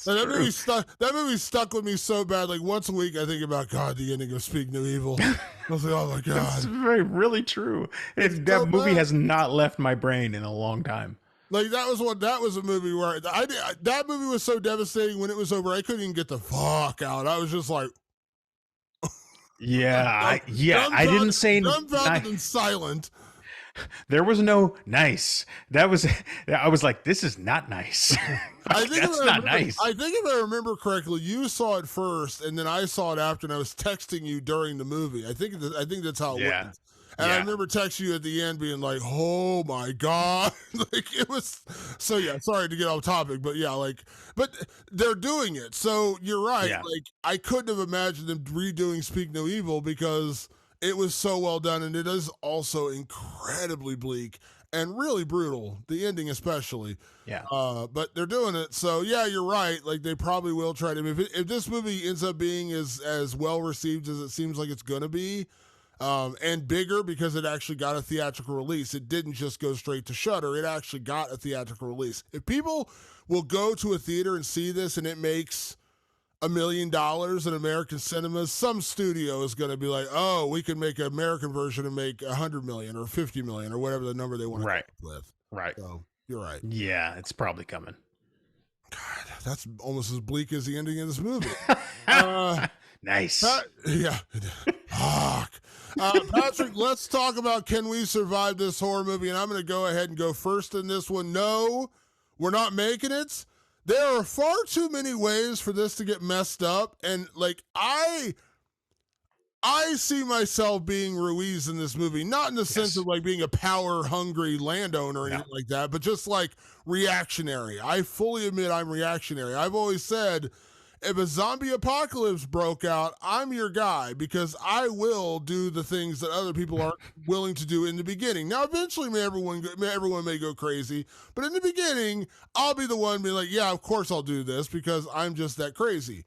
That movie stuck with me so bad. Like once a week, I think about, God, the ending of Speak No Evil. I was like, oh my God. That's really true. That movie has not left my brain in a long time. Like that was a movie where that movie was so devastating. When it was over, I couldn't even get the fuck out. I was just like, I didn't say dumbfounded and silent. There was no nice. I was like, this is not nice. That's not nice. I think if I remember correctly, you saw it first, and then I saw it after, and I was texting you during the movie. I think that's how it went. And I remember texting you at the end being like, oh my God. Like it was, so yeah, sorry to get off topic, but yeah, but they're doing it. So you're right. Yeah. Like I couldn't have imagined them redoing Speak No Evil because it was so well done. And it is also incredibly bleak and really brutal. The ending, especially. Yeah. But they're doing it. So yeah, you're right. Like they probably will try to, if this movie ends up being as well received as it seems like it's going to be, and bigger because it actually got a theatrical release. It didn't just go straight to Shudder. It actually got a theatrical release. If people will go to a theater and see this and it makes $1 million in American cinemas, some studio is going to be like, oh, we can make an American version and make 100 million or 50 million or whatever the number they want to come up with. Right. So, You're right. Yeah, it's probably coming. God, that's almost as bleak as the ending of this movie. Nice. Yeah. Fuck. Patrick, let's talk about Can We Survive This Horror Movie? And I'm going to go ahead and go first in this one. No, we're not making it. There are far too many ways for this to get messed up. And like, I see myself being Ruiz in this movie, not in the sense of like being a power hungry landowner or anything like that, but just like reactionary. I fully admit I'm reactionary. I've always said, if a zombie apocalypse broke out, I'm your guy because I will do the things that other people aren't willing to do in the beginning. Now, eventually, everyone may go crazy, but in the beginning, I'll be the one being like, yeah, of course I'll do this because I'm just that crazy.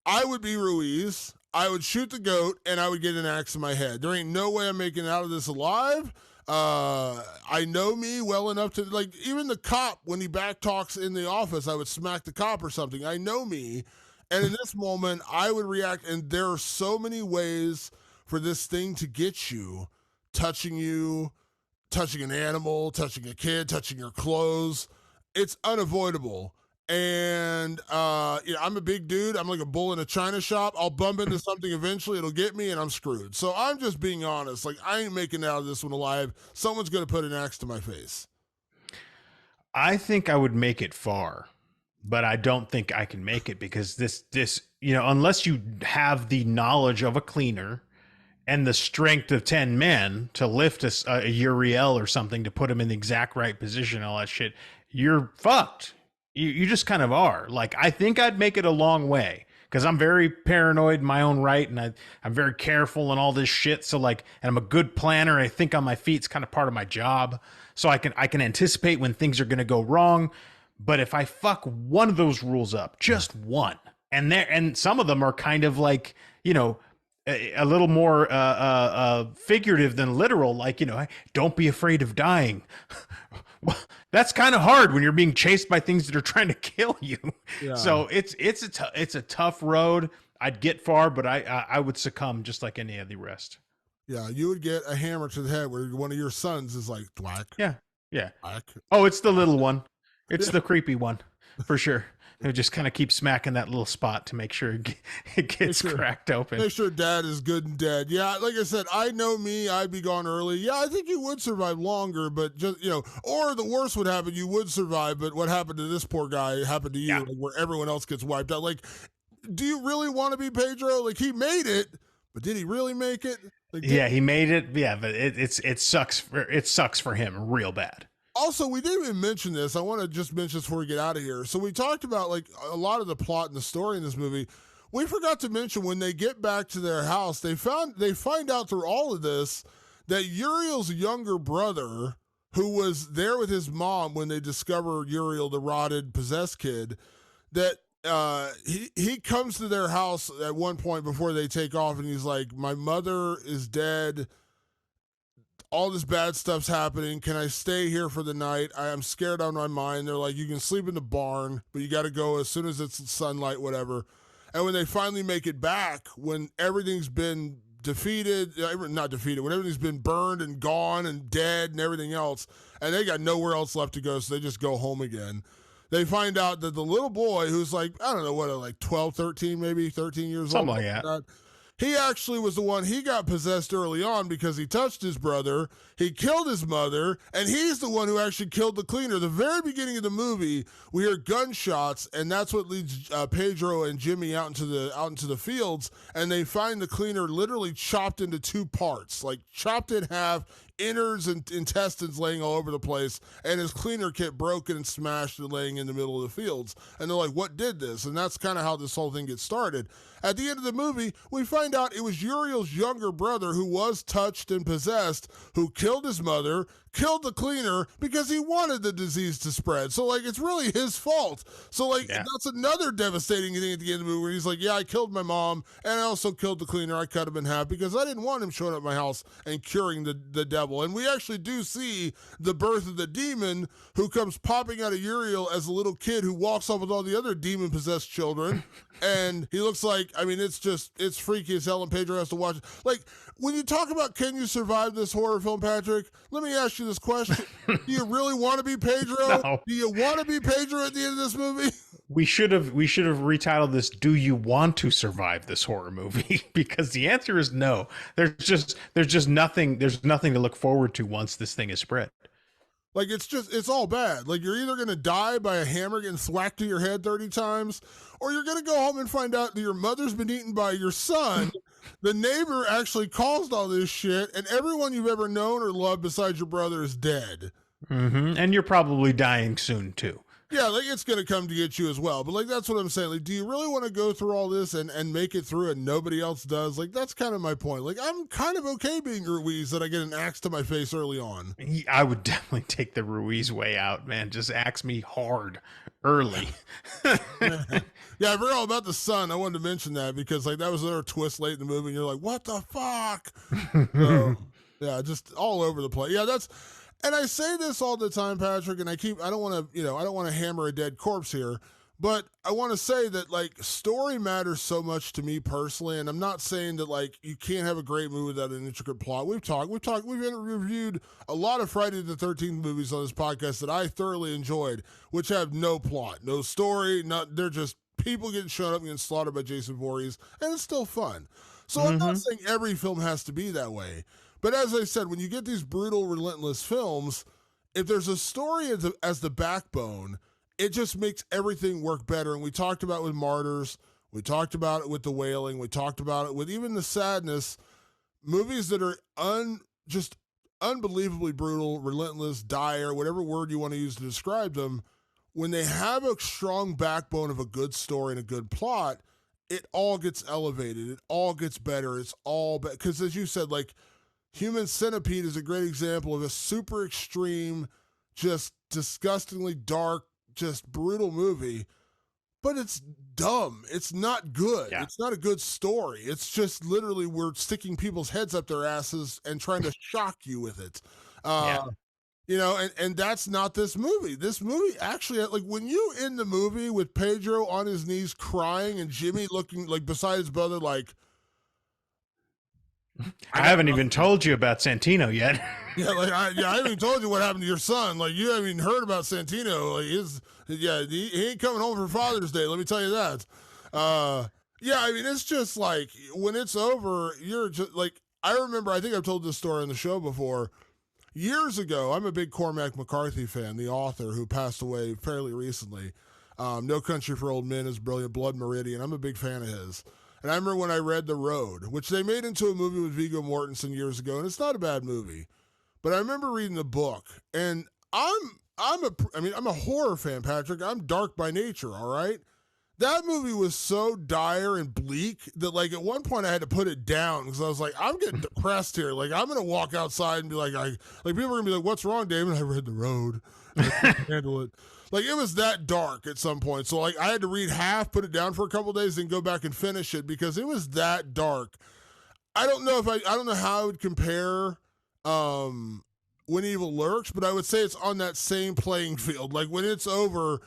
I would be Ruiz. I would shoot the goat and I would get an axe in my head. There ain't no way I'm making it out of this alive. I know me well enough to, like, even the cop, when he back talks in the office, I would smack the cop or something. I know me. And in this moment, I would react. And there are so many ways for this thing to get you, touching an animal, touching a kid, touching your clothes. It's unavoidable. And I'm a big dude. I'm like a bull in a china shop. I'll bump into something eventually. It'll get me and I'm screwed. So I'm just being honest. Like, I ain't making it out of this one alive. Someone's going to put an axe to my face. I think I would make it far, but I don't think I can make it because this, unless you have the knowledge of a cleaner and the strength of 10 men to lift a Uriel or something to put him in the exact right position, all that shit, you're fucked. You just kind of are. Like, I think I'd make it a long way because I'm very paranoid in my own right, and I'm very careful and all this shit. So like, and I'm a good planner. I think on my feet. It's kind of part of my job. So I can anticipate when things are going to go wrong. But if I fuck one of those rules up, just one, and some of them are kind of like, a little more figurative than literal. Like, don't be afraid of dying. Well, that's kind of hard when you're being chased by things that are trying to kill you. Yeah. So it's a tough road. I'd get far, but I would succumb just like any of the rest. Yeah, you would get a hammer to the head where one of your sons is like, thwack. Yeah. Thwack. Oh, it's the little one. It's the creepy one, for sure. It just kind of keep smacking that little spot to make sure it gets cracked open. Make sure dad is good and dead. Yeah, like I said, I know me, I'd be gone early. Yeah, I think you would survive longer, but just, or the worst would happen, you would survive, but what happened to this poor guy happened to you, like, where everyone else gets wiped out. Like, do you really want to be Pedro? Like, he made it, but did he really make it? Like, he made it. Yeah, but it sucks for him real bad. Also, we didn't even mention this. I want to just mention this before we get out of here. So we talked about like a lot of the plot and the story in this movie. We forgot to mention when they get back to their house, they find out through all of this that Uriel's younger brother, who was there with his mom when they discover Uriel, the rotted, possessed kid, that he comes to their house at one point before they take off, and he's like, "My mother is dead. All this bad stuff's happening. Can I stay here for the night? I am scared out of my mind." They're like, "You can sleep in the barn, but you got to go as soon as it's sunlight, whatever." And when they finally make it back, when everything's been not defeated, when everything's been burned and gone and dead and everything else, and they got nowhere else left to go, so they just go home again. They find out that the little boy, who's like, I don't know, like 12, 13, maybe 13 years old. Something like that. He actually was the one, he got possessed early on because he touched his brother, he killed his mother, and he's the one who actually killed the cleaner. The very beginning of the movie, we hear gunshots, and that's what leads Pedro and Jimmy out into the fields, and they find the cleaner literally chopped into two parts, like chopped in half, innards and intestines laying all over the place, and his cleaner kit broken and smashed and laying in the middle of the fields. And they're like, what did this? And that's kind of how this whole thing gets started. At the end of the movie, we find out it was Uriel's younger brother who was touched and possessed, who killed his mother, killed the cleaner because he wanted the disease to spread. So, like, it's really his fault. So, like, That's another devastating thing at the end of the movie where he's like, yeah, I killed my mom, and I also killed the cleaner. I cut him in half because I didn't want him showing up at my house and curing the devil. And we actually do see the birth of the demon who comes popping out of Uriel as a little kid who walks off with all the other demon-possessed children. And he looks like, I mean, it's freaky as hell, and Pedro has to watch it. Like, when you talk about can you survive this horror film, Patrick, let me ask you you this question. Do you really want to be Pedro? No. Do you want to be Pedro at the end of this movie? We should have retitled this "Do you want to survive this horror movie?" Because the answer is no. There's nothing to look forward to once this thing is spread. Like, it's all bad. Like, you're either going to die by a hammer getting thwacked to your head 30 times, or you're going to go home and find out that your mother's been eaten by your son. The neighbor actually caused all this shit, and everyone you've ever known or loved besides your brother is dead. Mm-hmm. And you're probably dying soon, too. Yeah, like, it's going to come to get you as well. But, like, that's what I'm saying. Like, do you really want to go through all this and make it through and nobody else does? Like, that's kind of my point. Like, I'm kind of okay being Ruiz that I get an axe to my face early on. I would definitely take the Ruiz way out, man. Just axe me hard early. Yeah, I forgot all about the son. I wanted to mention that because, like, that was another twist late in the movie, and you're like, what the fuck? So, yeah, just all over the place. Yeah, and I say this all the time, Patrick, and I don't want to hammer a dead corpse here, but I want to say that, like, story matters so much to me personally, and I'm not saying that, like, you can't have a great movie without an intricate plot. We've reviewed a lot of Friday the 13th movies on this podcast that I thoroughly enjoyed, which have no plot, no story, they're just people getting shown up and getting slaughtered by Jason Voorhees, and it's still fun. So I'm not saying every film has to be that way. But as I said, when you get these brutal, relentless films, if there's a story as the backbone, it just makes everything work better. And we talked about it with Martyrs. We talked about it with The Wailing. We talked about it with even The Sadness. Movies that are just unbelievably brutal, relentless, dire, whatever word you want to use to describe them, when they have a strong backbone of a good story and a good plot, it all gets elevated. It all gets better. It's all better. Because as you said, like, Human Centipede is a great example of a super extreme, just disgustingly dark, just brutal movie, but it's dumb. It's not good. Yeah. It's not a good story. It's just literally we're sticking people's heads up their asses and trying to shock you with it. You know, and that's not this movie. This movie actually, like, when you in the movie with Pedro on his knees crying and Jimmy looking like beside his brother, like, I haven't even told you about Santino yet. Yeah, like I haven't even told you what happened to your son. Like, you haven't even heard about Santino. Like, he ain't coming home for Father's Day. Let me tell you that. Yeah, I mean, it's just like when it's over, you're just like, I remember. I think I've told this story on the show before. Years ago, I'm a big Cormac McCarthy fan, the author who passed away fairly recently. No Country for Old Men is brilliant. Blood Meridian. I'm a big fan of his. And I remember when I read The Road, which they made into a movie with Viggo Mortensen years ago, and it's not a bad movie. But I remember reading the book, and I'm a horror fan, Patrick. I'm dark by nature, all right? That movie was so dire and bleak that, like, at one point I had to put it down because I was like, I'm getting depressed here. Like, I'm going to walk outside and be like, people are going to be like, what's wrong, David? I read The Road. I couldn't handle it. Like, it was that dark at some point. So, like, I had to read half, put it down for a couple of days, then go back and finish it because it was that dark. I don't know how I would compare When Evil Lurks, but I would say it's on that same playing field. Like, when it's over,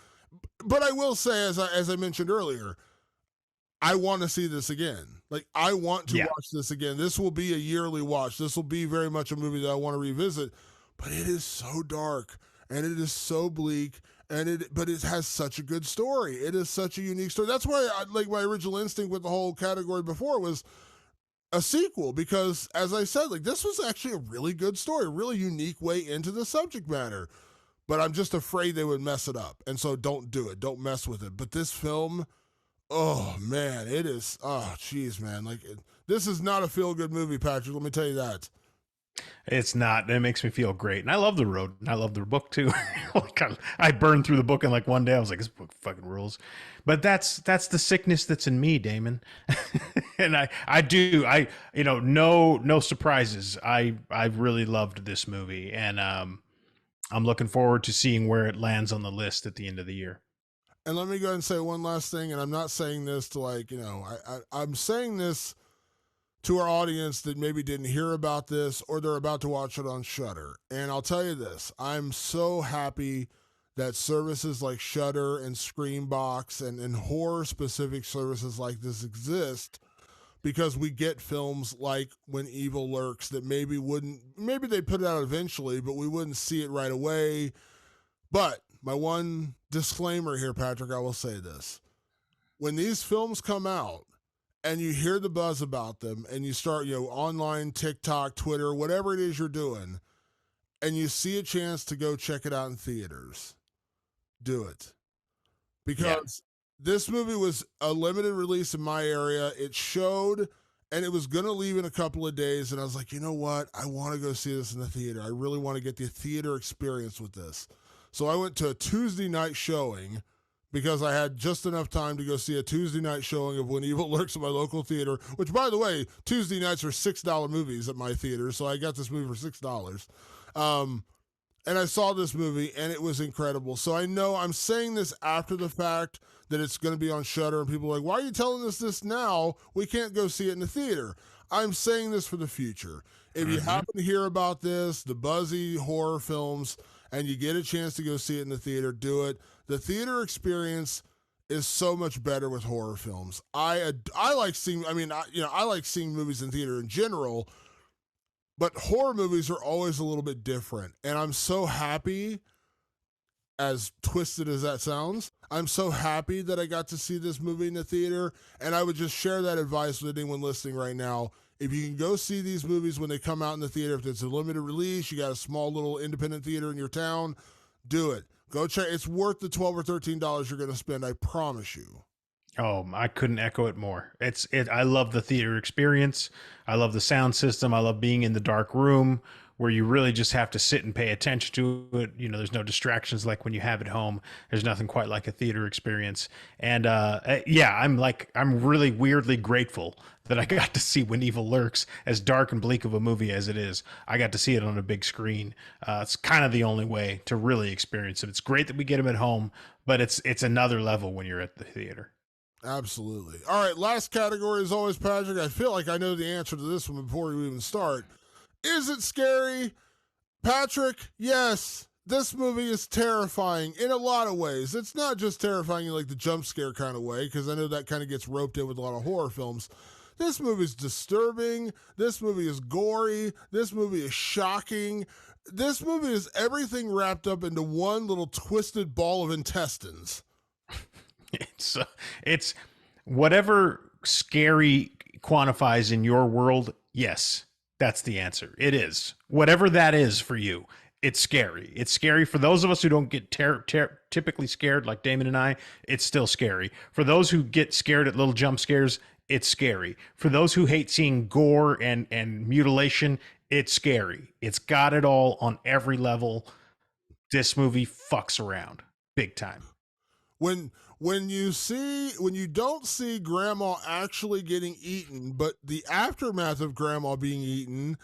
but I will say, as I mentioned earlier, I want to see this again. Like, I want to watch this again. This will be a yearly watch. This will be very much a movie that I want to revisit, but it is so dark and it is so bleak. But it has such a good story. It is such a unique story. That's why my original instinct with the whole category before was a sequel, because as I said, like, this was actually a really good story, a really unique way into the subject matter. But I'm just afraid they would mess it up. And so don't do it. Don't mess with it. But this film, oh man, it is, oh geez, man. Like, this is not a feel-good movie, Patrick. Let me tell you that. It's not. It makes me feel great. And I love The Road. I love the book too. Like, I burned through the book in like one day. I was like, this book fucking rules. But that's the sickness that's in me, Damon. And no surprises. I've really loved this movie. And I'm looking forward to seeing where it lands on the list at the end of the year. And let me go ahead and say one last thing. And I'm not saying this to I'm saying this to our audience that maybe didn't hear about this or they're about to watch it on Shudder. And I'll tell you this, I'm so happy that services like Shudder and Screambox and horror-specific services like this exist, because we get films like When Evil Lurks that maybe they put it out eventually, but we wouldn't see it right away. But my one disclaimer here, Patrick, I will say this. When these films come out and you hear the buzz about them and you start, online, TikTok, Twitter, whatever it is you're doing, and you see a chance to go check it out in theaters, do it. Because this movie was a limited release in my area. It showed, and it was going to leave in a couple of days. And I was like, you know what? I want to go see this in the theater. I really want to get the theater experience with this. So I went to a Tuesday night showing because I had just enough time to go see a Tuesday night showing of When Evil Lurks at my local theater, which, by the way, Tuesday nights are $6 movies at my theater. So I got this movie for $6. And I saw this movie, and it was incredible. So I know I'm saying this after the fact that it's going to be on Shudder, and people are like, why are you telling us this now? We can't go see it in the theater. I'm saying this for the future. If you happen to hear about this, the buzzy horror films, and you get a chance to go see it in the theater, do it. The theater experience is so much better with horror films. I like seeing, I like seeing movies in theater in general, but horror movies are always a little bit different. And I'm so happy, as twisted as that sounds, I'm so happy that I got to see this movie in the theater. And I would just share that advice with anyone listening right now. If you can go see these movies when they come out in the theater, if it's a limited release, you got a small little independent theater in your town, do it. Go check. It's worth the $12 or $13 you're going to spend. I promise you. Oh, I couldn't echo it more. I love the theater experience. I love the sound system. I love being in the dark room where you really just have to sit and pay attention to it. There's no distractions like when you have it home. There's nothing quite like a theater experience. And I'm really weirdly grateful that I got to see When Evil Lurks, as dark and bleak of a movie as it is. I got to see it on a big screen. It's kind of the only way to really experience it. It's great that we get them at home, but it's another level when you're at the theater. Absolutely. All right, last category as always, Patrick. I feel like I know the answer to this one before we even start. Is it scary? Patrick, yes. This movie is terrifying in a lot of ways. It's not just terrifying in like the jump scare kind of way, because I know that kind of gets roped in with a lot of horror films. This movie is disturbing. This movie is gory. This movie is shocking. This movie is everything wrapped up into one little twisted ball of intestines. It's whatever scary quantifies in your world. Yes, that's the answer. It is whatever that is for you. It's scary. It's scary for those of us who don't get typically scared like Damon and I. It's still scary. For those who get scared at little jump scares, it's scary. For those who hate seeing gore and mutilation, it's scary. It's got it all on every level. This movie fucks around big time. When you don't see grandma actually getting eaten, but the aftermath of grandma being eaten,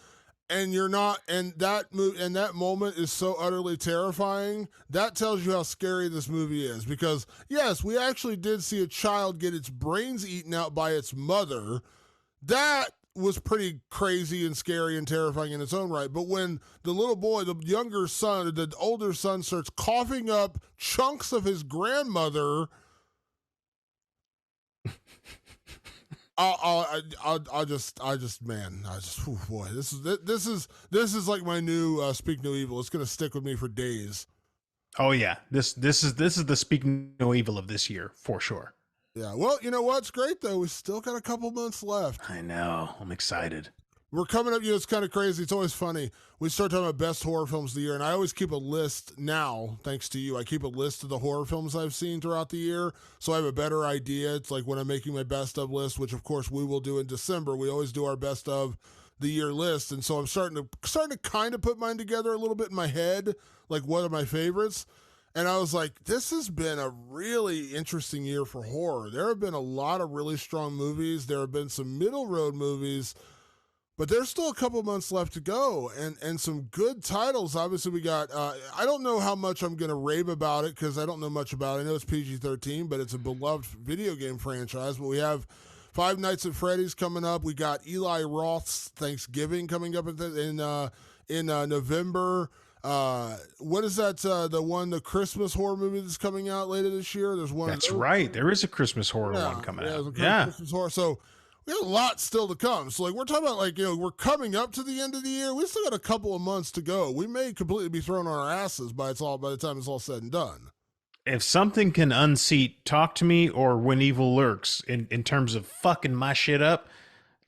and that moment is so utterly terrifying, that tells you how scary this movie is. Because yes, we actually did see a child get its brains eaten out by its mother. That was pretty crazy and scary and terrifying in its own right. But when the little boy, the younger son, the older son starts coughing up chunks of his grandmother, boy, this is like my new Speak No Evil. It's gonna stick with me for days. Oh yeah, this is the Speak No Evil of this year for sure. Yeah, well, you know what's great though? We still got a couple months left. I know. I'm excited. We're coming up. It's kind of crazy. It's always funny. We start talking about best horror films of the year, and I always keep a list now, thanks to you. I keep a list of the horror films I've seen throughout the year, so I have a better idea. It's like when I'm making my best of list, which of course we will do in December. We always do our best of the year list, and so I'm starting to kind of put mine together a little bit in my head, like what are my favorites. And I was like, this has been a really interesting year for horror. There have been a lot of really strong movies. There have been some middle road movies, but there's still a couple months left to go, and some good titles. Obviously, we got, I don't know how much I'm going to rave about it because I don't know much about it. I know it's PG-13, but it's a beloved video game franchise. But we have Five Nights at Freddy's coming up. We got Eli Roth's Thanksgiving coming up in November. What is that? The Christmas horror movie that's coming out later this year. There's one. That's right. There is a Christmas horror one coming out. Yeah, Christmas horror. So we got a lot still to come. So, like, we're talking about, like, we're coming up to the end of the year. We still got a couple of months to go. We may completely be thrown on our asses by the time it's all said and done. If something can unseat Talk to Me or When Evil Lurks in terms of fucking my shit up,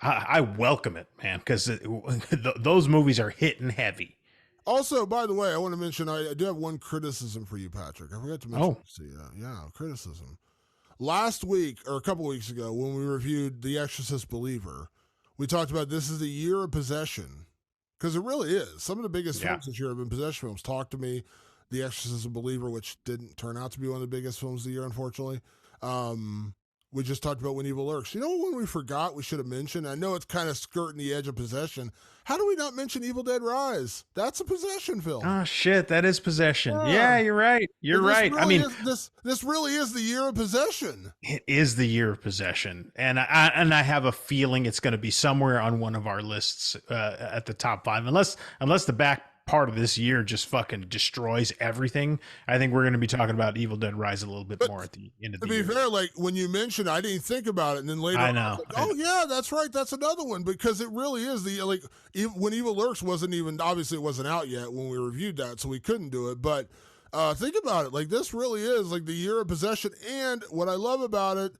I welcome it, man, because those movies are hitting heavy. Also, by the way, I want to mention I do have one criticism for you, Patrick. I forgot to mention this to you. Yeah, criticism. Last week, or a couple weeks ago, when we reviewed The Exorcist Believer, we talked about this is the year of possession. Because it really is. Some of the biggest films this year have been possession films. Talk to Me, The Exorcist Believer, which didn't turn out to be one of the biggest films of the year, unfortunately. We just talked about When Evil Lurks. You know what one we forgot we should have mentioned? I know it's kind of skirting the edge of possession. How do we not mention Evil Dead Rise? That's a possession film. Oh shit, that is possession. Yeah, you're right. You're right. Really this really is the year of possession. It is the year of possession, and I have a feeling it's going to be somewhere on one of our lists at the top 5, unless the back part of this year just fucking destroys everything. I think we're going to be talking about Evil Dead Rise a little bit more at the end of the year. To be fair, like when you mentioned, I didn't think about it, and then later I know. I was like, yeah, that's right, that's another one, because it really is When Evil Lurks wasn't even, obviously it wasn't out yet when we reviewed that, so we couldn't do it. But think about it, like this really is like the year of possession, and what I love about it,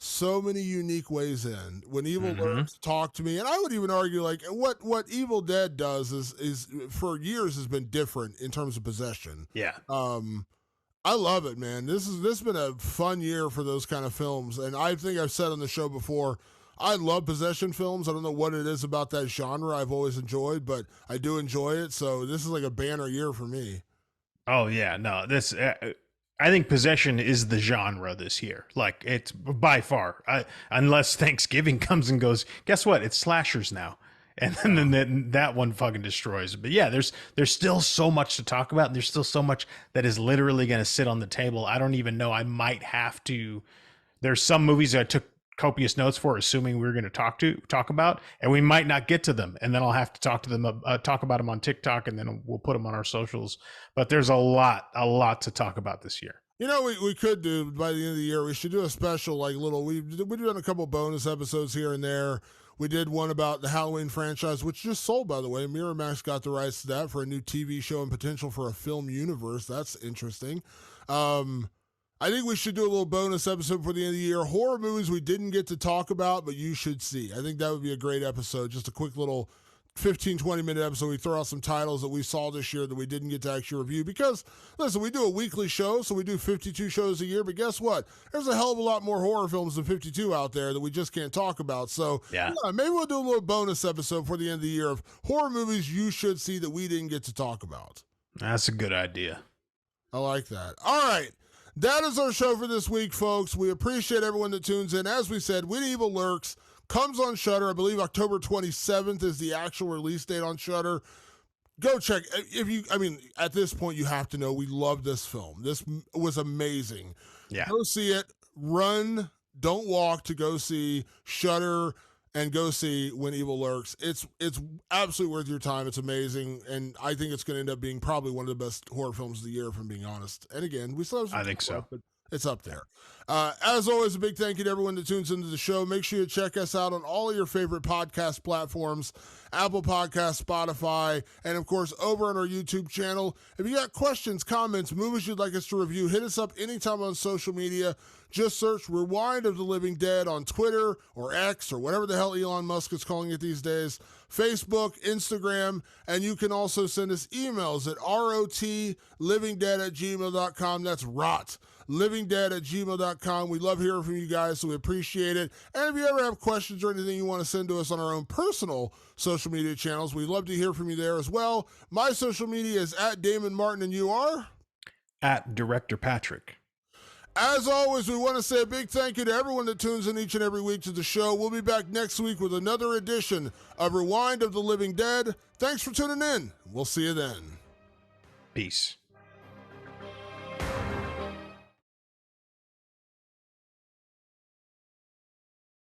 so many unique ways in. When Evil Lurks, Talk to Me, and I would even argue like what Evil Dead does is for years has been different in terms of possession. Yeah. I love it, man. This has been a fun year for those kind of films, and I think I've said on the show before, I love possession films. I don't know what it is about that genre I've always enjoyed, but I do enjoy it. So this is like a banner year for me. Oh yeah, no, this. I think possession is the genre this year. Like it's by far, unless Thanksgiving comes and goes, guess what? It's slashers now. And then that one fucking destroys. But yeah, there's still so much to talk about. And there's still so much that is literally going to sit on the table. I don't even know. I might have to. There's some movies that I took copious notes for, assuming we were going to talk about, and we might not get to them. And then I'll have to talk about them on TikTok, and then we'll put them on our socials. But there's a lot to talk about this year. You know, we could do by the end of the year. We should do a special, like we've done a couple bonus episodes here and there. We did one about the Halloween franchise, which just sold, by the way. Miramax got the rights to that for a new TV show and potential for a film universe. That's interesting. I think we should do a little bonus episode for the end of the year. Horror movies we didn't get to talk about, but you should see. I think that would be a great episode. Just a quick little 15, 20-minute episode. We throw out some titles that we saw this year that we didn't get to actually review. Because, listen, we do a weekly show, so we do 52 shows a year. But guess what? There's a hell of a lot more horror films than 52 out there that we just can't talk about. So, yeah, maybe we'll do a little bonus episode for the end of the year of horror movies you should see that we didn't get to talk about. That's a good idea. I like that. All right. That is our show for this week, folks. We appreciate everyone that tunes in. As we said, When Evil Lurks comes on Shudder. I believe October 27th is the actual release date on Shudder. Go check. At this point, you have to know we love this film. This was amazing. Yeah. Go see it. Run, don't walk to go see Shudder and go see When Evil Lurks. It's absolutely worth your time. It's amazing, and I think it's going to end up being probably one of the best horror films of the year, if I'm being honest. And again, we still have some I think so. But it's up there. As always, a big thank you to everyone that tunes into the show. Make sure you check us out on all of your favorite podcast platforms, Apple Podcasts, Spotify, and of course, over on our YouTube channel. If you got questions, comments, movies you'd like us to review, hit us up anytime on social media. Just search Rewind of the Living Dead on Twitter or X or whatever the hell Elon Musk is calling it these days, Facebook, Instagram, and you can also send us emails at rotlivingdead@gmail.com. That's rot. livingdead@gmail.com. We love hearing from you guys, so we appreciate it. And if you ever have questions or anything you want to send to us on our own personal social media channels, we'd love to hear from you there as well. My social media is at Damon Martin, and you are? At Director Patrick. As always, we want to say a big thank you to everyone that tunes in each and every week to the show. We'll be back next week with another edition of Rewind of the Living Dead. Thanks for tuning in. We'll see you then. Peace.